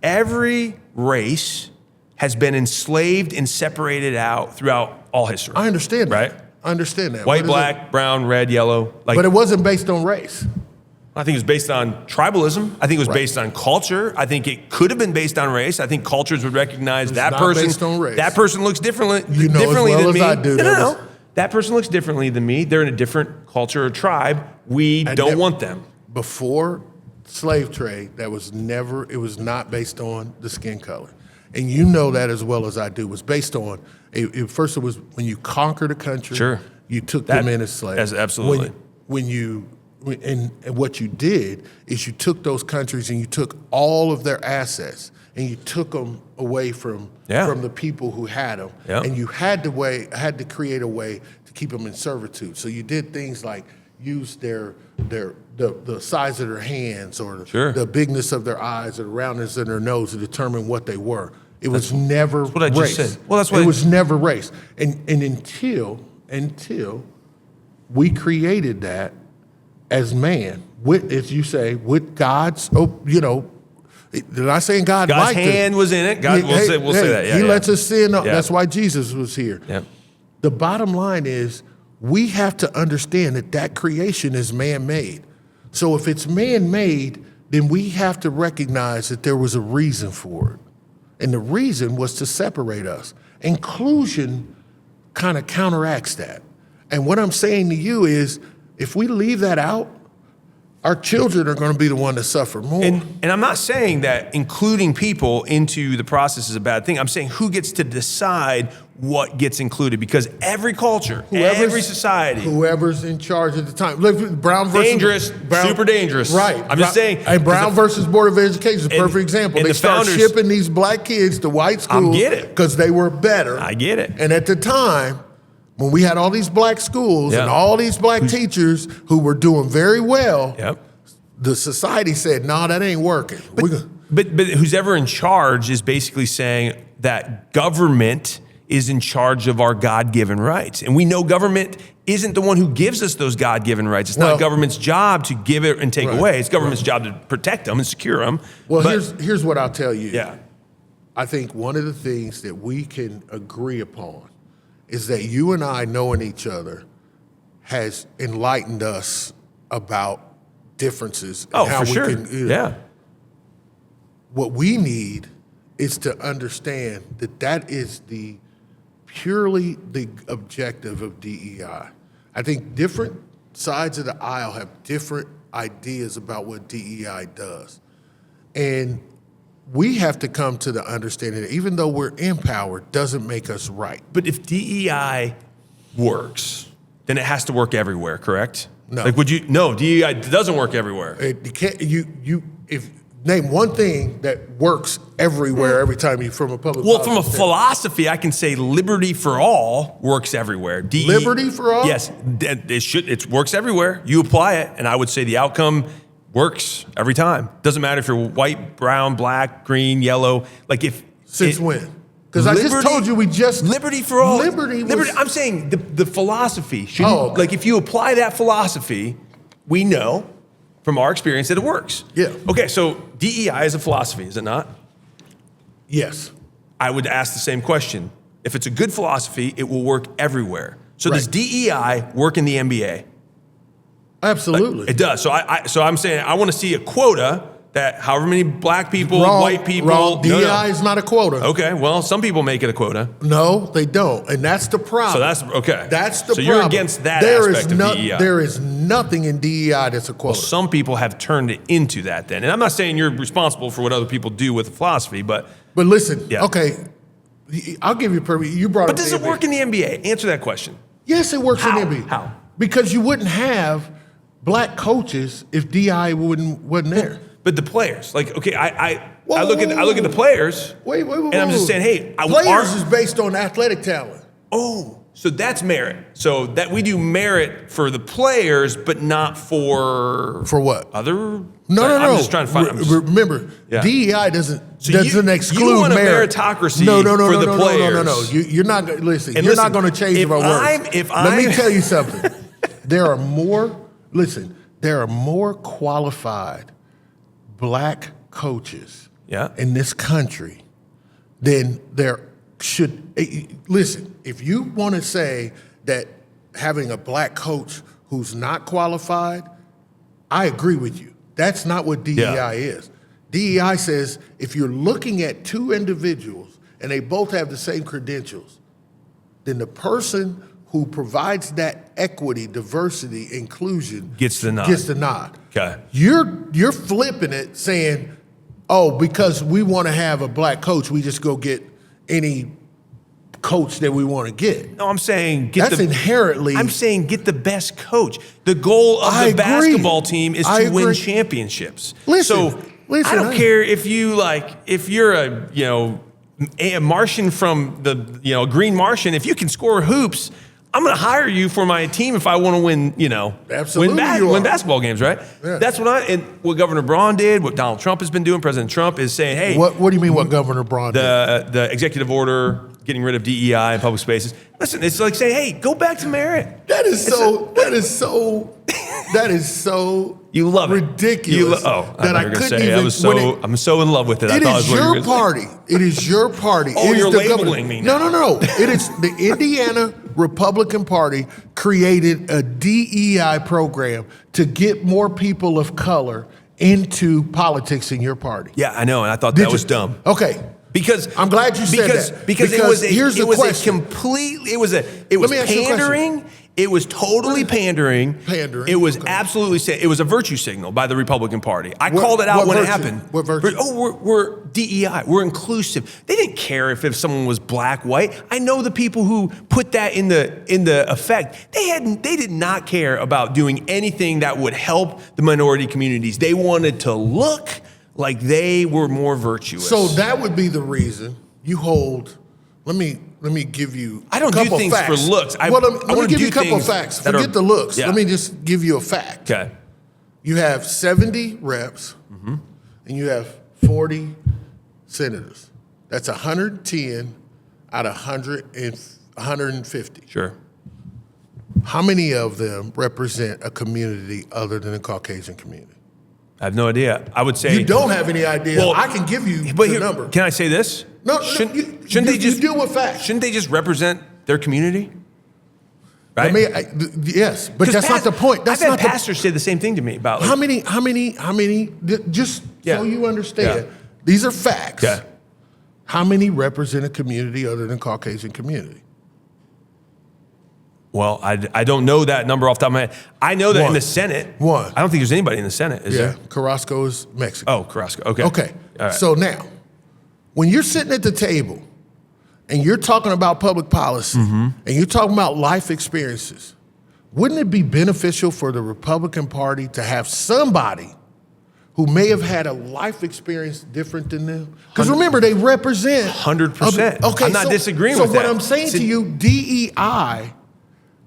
Every race has been enslaved and separated out throughout all history. I understand that. Right? I understand that. White, black, brown, red, yellow. Like, But it wasn't based on race. I think it was based on tribalism. I think it was Right. based on culture. I think it could have been based on race. I think cultures would recognize that not person. based on race. That person looks differently You know as differently well than as me. I do, No. That person looks differently than me. They're in a different culture or tribe. We don't want them. Before slave trade, it was not based on the skin color. And you know that as well as I do. It was based on, first it was when you conquered a country, Sure. you took That- them in as slaves. absolutely. And what you did is you took those countries and you took all of their assets and you took them away from the people who had them. Yeah. And you had to create a way to keep them in servitude. So you did things like use the size of their hands or the bigness of their eyes or the roundness of their nose to determine what they were. It was never what I race. just said. Well, that's what it was never race. And until we created that as man, with, as you say, with God's, they're not saying God God's liked hand was in it. God, we'll say that. Yeah, he yeah. lets us sin. Yeah. That's why Jesus was here. Yeah. The bottom line is we have to understand that creation is man-made. So if it's man-made, then we have to recognize that there was a reason for it. And the reason was to separate us. Inclusion kind of counteracts that. And what I'm saying to you is, if we leave that out, our children are going to be the one to suffer more. And I'm not saying that including people into the process is a bad thing. I'm saying who gets to decide what gets included, because every culture, every society, whoever's in charge at the time. Look, Brown versus super dangerous. Right. I'm just saying. And Brown versus Board of Education is a perfect example. and They the start founders- shipping these black kids to white schools because they were better. I get it. And at the time, when we had all these black schools and all these black teachers who were doing very well, the society said, "No, that ain't working." But who's ever in charge is basically saying that government is in charge of our God-given rights. And we know government isn't the one who gives us those God-given rights. It's not government's job to give it and take away. It's government's job to protect them and secure them. Well, here's what I'll tell you. Yeah. I think one of the things that we can agree upon is that you and I knowing each other has enlightened us about differences and how for we sure. can. What we need is to understand that is purely the objective of DEI. I think different sides of the aisle have different ideas about what DEI does. And we have to come to the understanding that even though we're empowered, doesn't make us right. But if DEI works, then it has to work everywhere, correct? No. No, DEI doesn't work everywhere. Name one thing that works everywhere every time you from a public Well, policy from a standpoint. philosophy, I can say liberty for all works everywhere. Liberty for all? Yes, it works everywhere. You apply it, and I would say the outcome works every time. Doesn't matter if you're white, brown, black, green, yellow. Since when? Because I just told you liberty for all. Liberty. I'm saying the philosophy. Okay. If you apply that philosophy, we know from our experience that it works. Yeah. Okay, so DEI is a philosophy, is it not? Yes. I would ask the same question. If it's a good philosophy, it will work everywhere. So does DEI work in the NBA? Absolutely. It does. So I'm saying I want to see a quota that however many black people, white people. Wrong. DEI is not a quota. Okay, well, some people make it a quota. No, they don't, and that's the problem. So that's okay. That's the so problem. You're against that aspect of DEI. There is nothing in DEI that's a quota. Well, some people have turned it into that then. And I'm not saying you're responsible for what other people do with the philosophy, but listen, Yeah. okay, I'll give you permission. You brought But up does the it NBA. work in the NBA? Answer that question. Yes, it works How? in the NBA. How? Because you wouldn't have black coaches if DI wasn't there. But the players, like, okay, I look at the players. Wait, and I'm just saying, hey, players is based on athletic talent. Oh, so that's merit. So that we do merit for the players, but not for what? Other. No. I'm just trying to find. Remember, Yeah. DEI doesn't you exclude want a merit. meritocracy No, for the players. No. You're not listen. And You're listen, not going to change if our words. Let me tell you something. There are more qualified black coaches in this country than there should. Listen, if you want to say that having a black coach who's not qualified, I agree with you. That's not what DEI is. DEI says if you're looking at two individuals and they both have the same credentials, then the person who provides that equity, diversity, inclusion Gets the nod. Okay. You're flipping it, saying, "Oh, because we want to have a black coach, we just go get any coach that we want to get." No, I'm saying inherently. I'm saying get the best coach. The goal of the basketball team is to win championships. Listen, I don't care if you're a Martian from the Green Martian. If you can score hoops, I'm going to hire you for my team if I want to win. Absolutely, win basketball games, right? Yeah. That's what Governor Braun did. What Donald Trump has been doing. President Trump is saying, "Hey, what do you mean? What Governor Braun did? The executive order getting rid of DEI in public spaces." Listen, it's like saying, "Hey, go back to merit." That is so. You love ridiculous. It. I couldn't say. I'm so in love with it. It is your party. It is your party. Oh, you're labeling me now. No. It is the Indiana Republican Party created a DEI program to get more people of color into politics in your party. Yeah, I know, and I thought that was dumb. Okay. Because I'm glad you said that. Because it was pandering. It was totally pandering. It was absolutely. It was a virtue signal by the Republican Party. I called it out when it happened. What virtue? We're DEI. We're inclusive. They didn't care if someone was black, white. I know the people who put that in the effect. They did not care about doing anything that would help the minority communities. They wanted to look like they were more virtuous. So that would be the reason you hold. Let me give you. I don't do things facts. for looks. Let me give you a couple of facts. Forget the looks. Yeah. Let me just give you a fact. Okay. You have 70 reps, and you have 40 senators. That's 110 out of 150. Sure. How many of them represent a community other than the Caucasian community? I have no idea. I would say you don't have any idea. Well, I can give you the number. Can I say this? No, shouldn't they just deal with facts? Shouldn't they just represent their community? Right? Yes, but that's not the point. That's I've not had pastors say the same thing to me about how many. Just so you understand, these are facts. Yeah. How many represent a community other than Caucasian community? Well, I don't know that number off the top of my head. I know that in the Senate. One. I don't think there's anybody in the Senate, is there? Carrasco is Mexican. Oh, Carrasco. Okay. Okay. All right. So now, when you're sitting at the table and you're talking about public policy and you're talking about life experiences, wouldn't it be beneficial for the Republican Party to have somebody who may have had a life experience different than them? Because remember, they represent 100%. Okay, I'm not disagreeing with that. So what I'm saying to you, DEI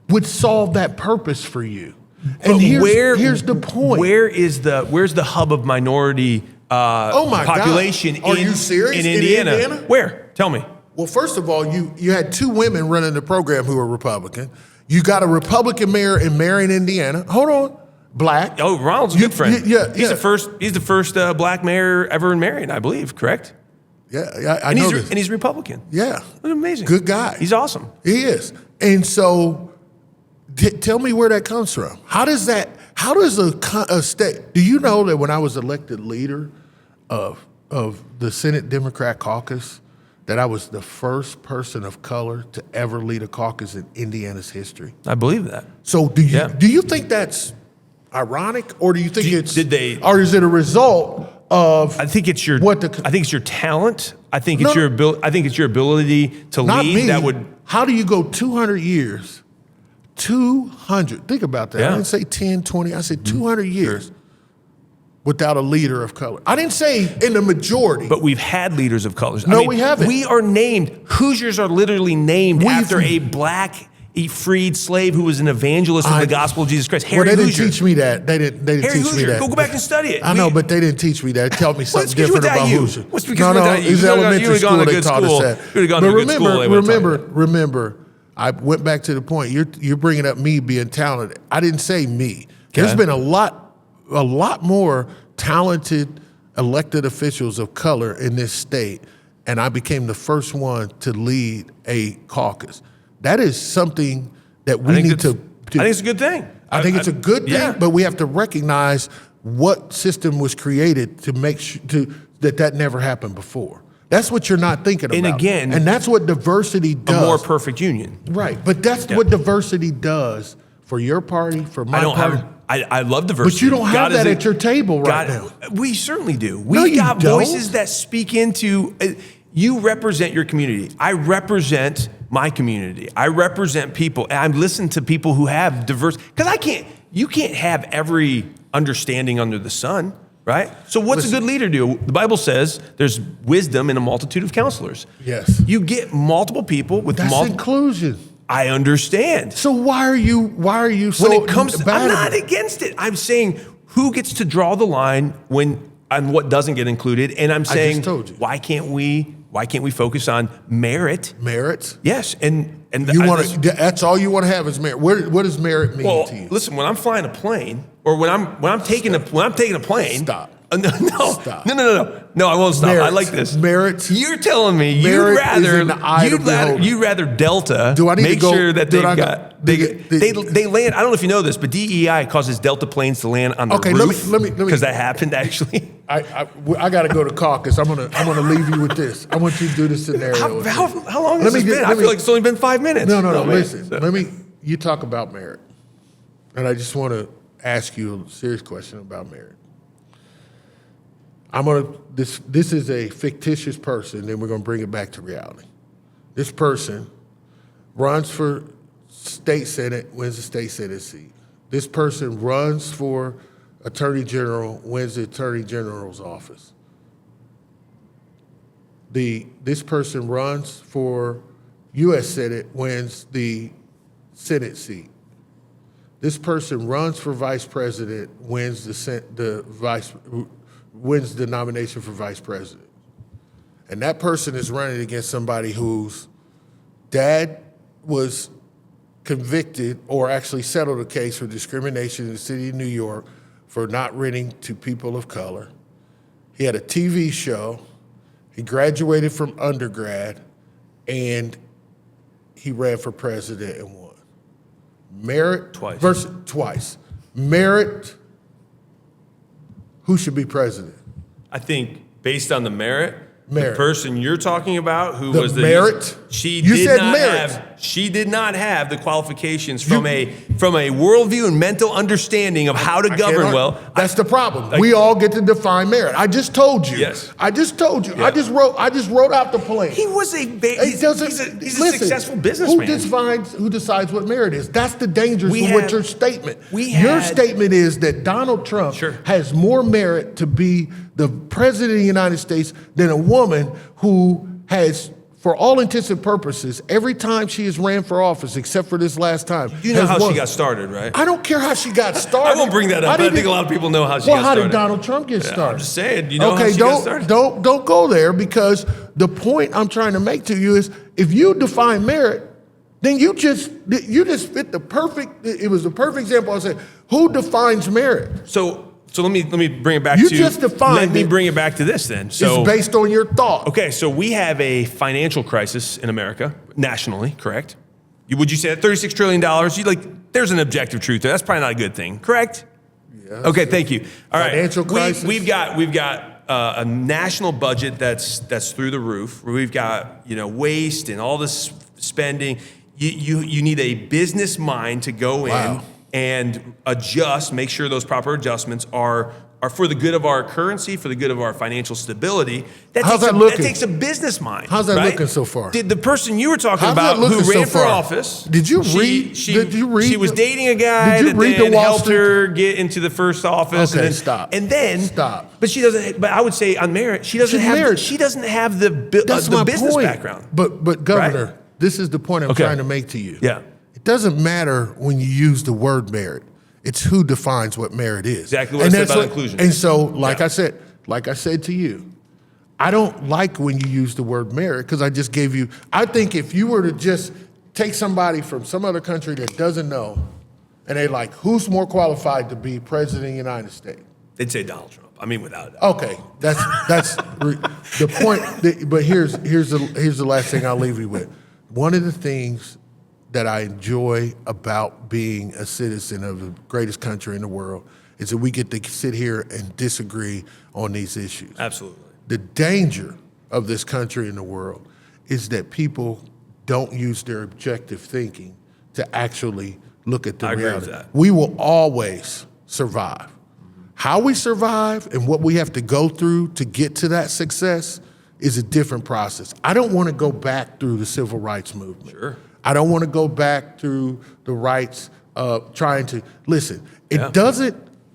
would solve that purpose for you. And here's the point. Where's the hub of minority population God. Are you serious? in Indiana? Where? Tell me. Well, first of all, you had two women running the program who were Republican. You got a Republican mayor in Marion, Indiana. Hold on. Black. Oh, Ronald's a good friend. Yeah. He's the first black mayor ever in Marion, I believe, correct? Yeah, I know this. And he's Republican. Yeah. Amazing. Good guy. He's awesome. He is. And so tell me where that comes from. How does a state, do you know that when I was elected leader of the Senate Democrat caucus, that I was the first person of color to ever lead a caucus in Indiana's history? I believe that. So do you think that's ironic, or do you think or is it a result of I think it's your talent. I think it's your ability. I think it's your ability to Not lead me. that would. How do you go 200 years? 200. Think about that. Yeah. I didn't say 10, 20. I said 200 years without a leader of color. I didn't say in the majority. But we've had leaders of colors. No, we haven't. We are named. Hoosiers are literally named after a black freed slave who was an evangelist of the gospel of Jesus Christ. Harry they didn't Hoosier. teach me that. They didn't Harry teach Hoosier. me that. Go back and study it. I know, but they didn't teach me that. Tell me something different about Hoosier. What's because without you? It's elementary school they good taught school. us that. You would have gone to a good school. They would have taught you. Remember, I went back to the point. You're bringing up me being talented. I didn't say me. There's been a lot more talented elected officials of color in this state, and I became the first one to lead a caucus. That is something that we need to. I think it's a good thing. I think it's a good thing, but we have to recognize what system was created to make sure that never happened before. That's what you're not thinking about. And again, and that's what diversity does. A more perfect union. Right, but that's what diversity does for your party, for my party. I love diversity. But you don't have that at your table right now. We certainly do. We've got voices that speak into. You represent your community. I represent my community. I represent people. And I listen to people who have diverse. Because you can't have every understanding under the sun, right? So what's a good leader do? The Bible says there's wisdom in a multitude of counselors. Yes. You get multiple people with That's inclusion. I understand. So why are you so when it comes to, bad I'm not about it? against it. I'm saying who gets to draw the line on what doesn't get included, and I'm saying told you. why can't we focus on merit? Merit? Yes, and you want to. That's all you want to have is merit. What does merit mean to you? Listen, when I'm flying a plane, or when I'm taking a plane. Stop. No, Stop. No, I won't stop. Merit. I like this. Merit. You're telling me Merit is in the eye of the beholder. you'd rather Delta Do I need make to go, sure that they they land. I don't know if you know this, but DEI causes Delta planes to land on the roof. Let me because that happened actually. I got to go to caucus. I'm gonna leave you with this. I want you to do this scenario. How long has this been? I feel like it's only been 5 minutes. No. Listen. So. You talk about merit, and I just want to ask you a serious question about merit. This is a fictitious person, then we're gonna bring it back to reality. This person runs for state senate, wins the state senate seat. This person runs for attorney general, wins the attorney general's office. This person runs for U.S. Senate, wins the Senate seat. This person runs for vice president, wins wins the nomination for vice president. And that person is running against somebody whose dad was convicted or actually settled a case for discrimination in the city of New York for not renting to people of color. He had a TV show. He graduated from undergrad, and he ran for president and won. Merit twice. Merit. Who should be president? I think based on the merit. The person you're talking about, who was the merit. She did not have the qualifications from a worldview and mental understanding of how to govern well. That's the problem. We all get to define merit. I just told you. Yes. I just told you. Yeah. I just wrote out the plan. He was he's a successful businessman. Who decides what merit is? That's the danger with your statement. Your statement is that Donald Trump has more merit to be the president of the United States than a woman who has, for all intents and purposes, every time she has ran for office, except for this last time. You know how she got started, right? I don't care how she got started. I won't bring that up, but I think a lot of people know how she got started. Well, how did Donald Trump get started? I'm just saying, you know how she got started? Don't go there, because the point I'm trying to make to you is, if you define merit, then you just fit the perfect, it was the perfect example. I said, who defines merit? So let me bring it back you just defined let me bring it back to this then. So it's based on your thought. Okay, so we have a financial crisis in America, nationally, correct? Would you say that $36 trillion, there's an objective truth there. That's probably not a good thing, correct? Yeah. Okay, thank you. All right. Financial crisis. We've got a national budget that's through the roof. We've got waste and all this spending. You need a business mind to go in and adjust, make sure those proper adjustments are are for the good of our currency, for the good of our financial stability. How's that looking? That takes a business mind. How's that right? looking so far? Did the person you were talking How's about that looking who ran so for far? office? Did you read? Did you read? She was dating a guy Did you that read the then Wall helped Street? her get into the first office. Okay, and then, stop. And then Stop. But she doesn't. But I would say on merit, she doesn't She's have. married. She doesn't have the That's my business point. background. But Governor, Right? this is the point I'm Okay. trying to make to you. Yeah. It doesn't matter when you use the word merit. It's who defines what merit is. Exactly what I said about inclusion. And so, like Yeah. I said to you, I don't like when you use the word merit because I just gave you. I think if you were to just take somebody from some other country that doesn't know, and they like, who's more qualified to be president of the United States? They'd say Donald Trump. I mean, without a doubt. Okay, that's the point. But here's the last thing I'll leave you with. One of the things that I enjoy about being a citizen of the greatest country in the world is that we get to sit here and disagree on these issues. Absolutely. The danger of this country and the world is that people don't use their objective thinking to actually look at the I agree with reality. that. We will always survive. How we survive and what we have to go through to get to that success is a different process. I don't want to go back through the civil rights movement. Sure. I don't want to go back through the rights of trying to, listen, Yeah.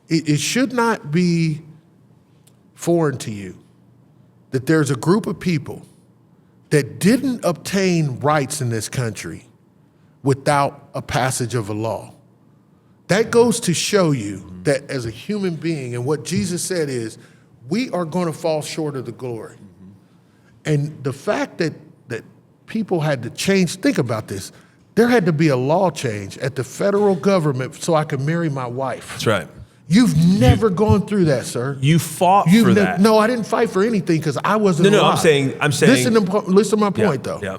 it should not be foreign to you that there's a group of people that didn't obtain rights in this country without a passage of a law. That goes to show you that as a human being, and what Jesus said is, we are going to fall short of the glory. And the fact that people had to change, think about this, there had to be a law change at the federal government so I could marry my wife. That's right. You've never gone through that, sir. You fought for that. No, I didn't fight for anything because I wasn't No, alive. I'm saying. Listen to my point, though. Yeah.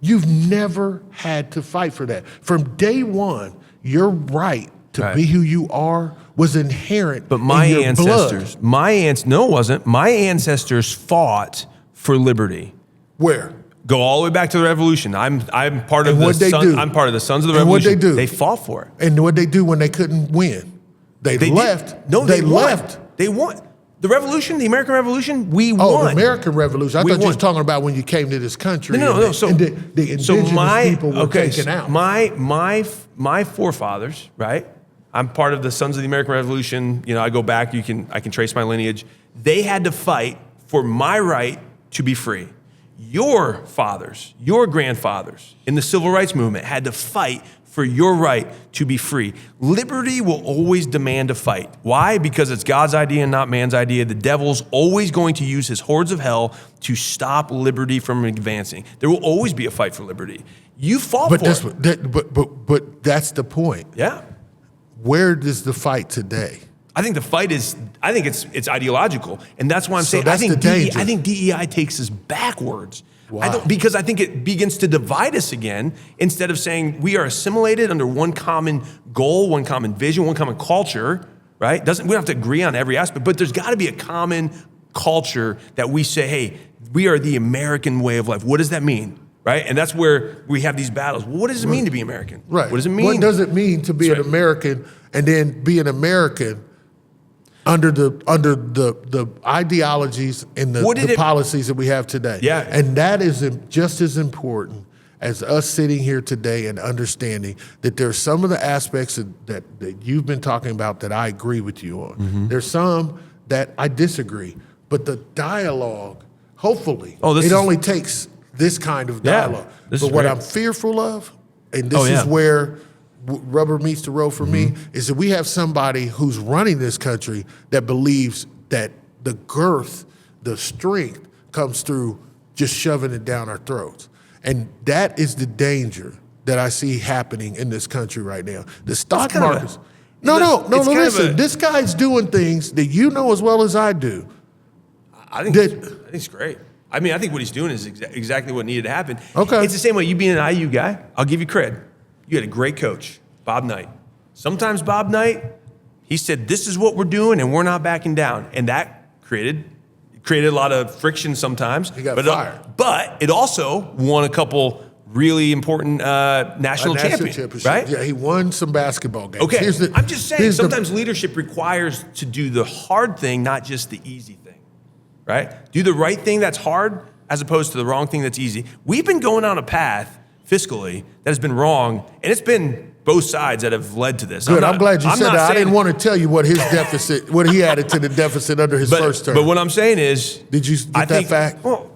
You've never had to fight for that. From day one, your right to be who you are was inherent But my in your ancestors, blood. No, it wasn't. My ancestors fought for liberty. Where? Go all the way back to the revolution. I'm part of And what'd they do? I'm part of the Sons of the And what'd Revolution. they do? They fought for it. And what'd they do when they couldn't win? They left. Did. No, they won. left. They won. The revolution, the American Revolution, we Oh, won. the American Revolution. I We thought you won. was talking about when you came to this country. No. And the indigenous people were taken out. My forefathers, right? I'm part of the Sons of the American Revolution. You know, I go back. I can trace my lineage. They had to fight for my right to be free. Your fathers, your grandfathers in the civil rights movement had to fight for your right to be free. Liberty will always demand a fight. Why? Because it's God's idea and not man's idea. The devil's always going to use his hordes of hell to stop liberty from advancing. There will always be a fight for liberty. You fought for it. But that's the point. Yeah. Where does the fight today? I think the fight is, I think it's ideological. And that's why I'm saying, that's the danger. I think DEI takes us backwards. Why? Because I think it begins to divide us again instead of saying we are assimilated under one common goal, one common vision, one common culture, right? We don't have to agree on every aspect, but there's got to be a common culture that we say, hey, we are the American way of life. What does that mean? Right? And that's where we have these battles. What does it mean to be American? Right. What does it mean? What does it mean to be an American and then be an American under the ideologies and the policies that we have today? Yeah. And that is just as important as us sitting here today and understanding that there's some of the aspects that you've been talking about that I agree with you on. Mm-hmm. There's some that I disagree. But the dialogue, hopefully, it only takes this kind of dialogue. This but is what great. I'm fearful of, and this is where rubber meets the road for me, is that we have somebody who's running this country that believes that the girth, the strength comes through just shoving it down our throats. And that is the danger that I see happening in this country right now. The stock markets. Listen, this guy's doing things that you know as well as I do. I think it's great. I mean, I think what he's doing is exactly what needed to happen. Okay. It's the same way you being an IU guy. I'll give you cred. You had a great coach, Bob Knight. Sometimes Bob Knight, he said, this is what we're doing and we're not backing down. And that created a lot of friction sometimes. He got fired. But it also won a couple really important national champion, right? Yeah, he won some basketball games. Okay, I'm just saying sometimes leadership requires to do the hard thing, not just the easy thing, right? Do the right thing that's hard as opposed to the wrong thing that's easy. We've been going on a path fiscally that has been wrong, and it's been both sides that have led to this. Good, I'm glad you said that. I didn't want to tell you what his deficit, what he added to the deficit under his first term. But what I'm saying is... Did you get that fact? Well,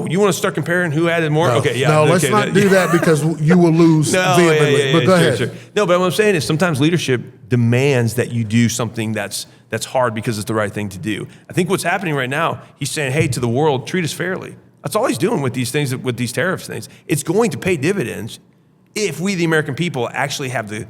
you want to start comparing who added more? No. Okay, yeah. No, let's not do that because you will lose vehemently. But go ahead. Sure. No, but what I'm saying is sometimes leadership demands that you do something that's hard because it's the right thing to do. I think what's happening right now, he's saying, hey, to the world, treat us fairly. That's all he's doing with these things, with these tariff things. It's going to pay dividends if we, the American people, actually have the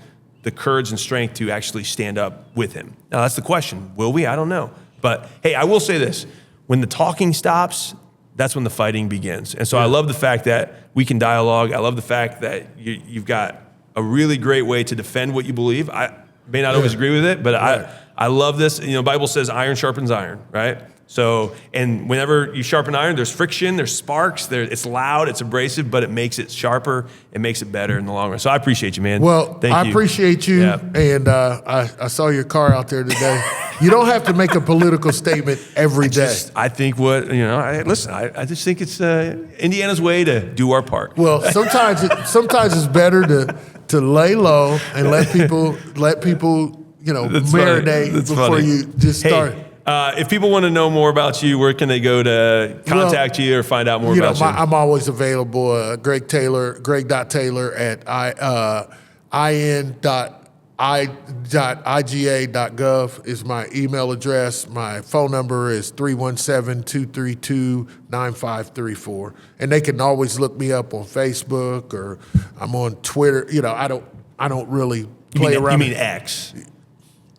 courage and strength to actually stand up with him. Now, that's the question. Will we? I don't know. But, hey, I will say this. When the talking stops, that's when the fighting begins. And so I love the fact that we can dialogue. I love the fact that you've got a really great way to defend what you believe. I may not always agree with it, but I love this. You know, the Bible says iron sharpens iron, right? So, and whenever you sharpen iron, there's friction, there's sparks, it's loud, it's abrasive, but it makes it sharper, it makes it better in the long run. So I appreciate you, man. Well, Thank you. Appreciate you, and I saw your car out there today. You don't have to make a political statement every day. I think I just think it's Indiana's way to do our part. Well, sometimes it's better to lay low and let people marinate before you just start. If people want to know more about you, where can they go to contact you or find out more about you? I'm always available. Greg.Taylor at in.iga.gov is my email address. My phone number is 317-232-9534. And they can always look me up on Facebook, or I'm on Twitter. I don't really play around. You mean X?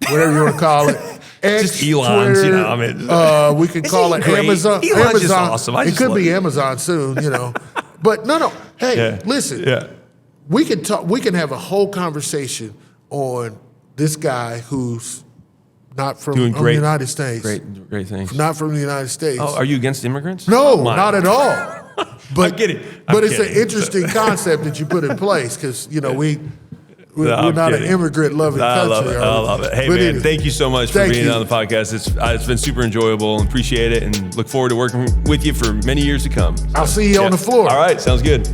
Whatever you want to call it. X, just Elon's, Twitter, we can call it Amazon. Elon's just awesome. It could be Amazon soon, But no. Hey, listen. Yeah. We can talk. We can have a whole conversation on this guy who's not from the United States. Great things. Not from the United States. Oh, are you against immigrants? No, not at all. But I get it. But it's an interesting concept that you put in place because we're not an immigrant-loving country. I love it. Hey, man, thank you so much for being on the podcast. It's been super enjoyable and appreciate it, and look forward to working with you for many years to come. I'll see you on the floor. All right, sounds good.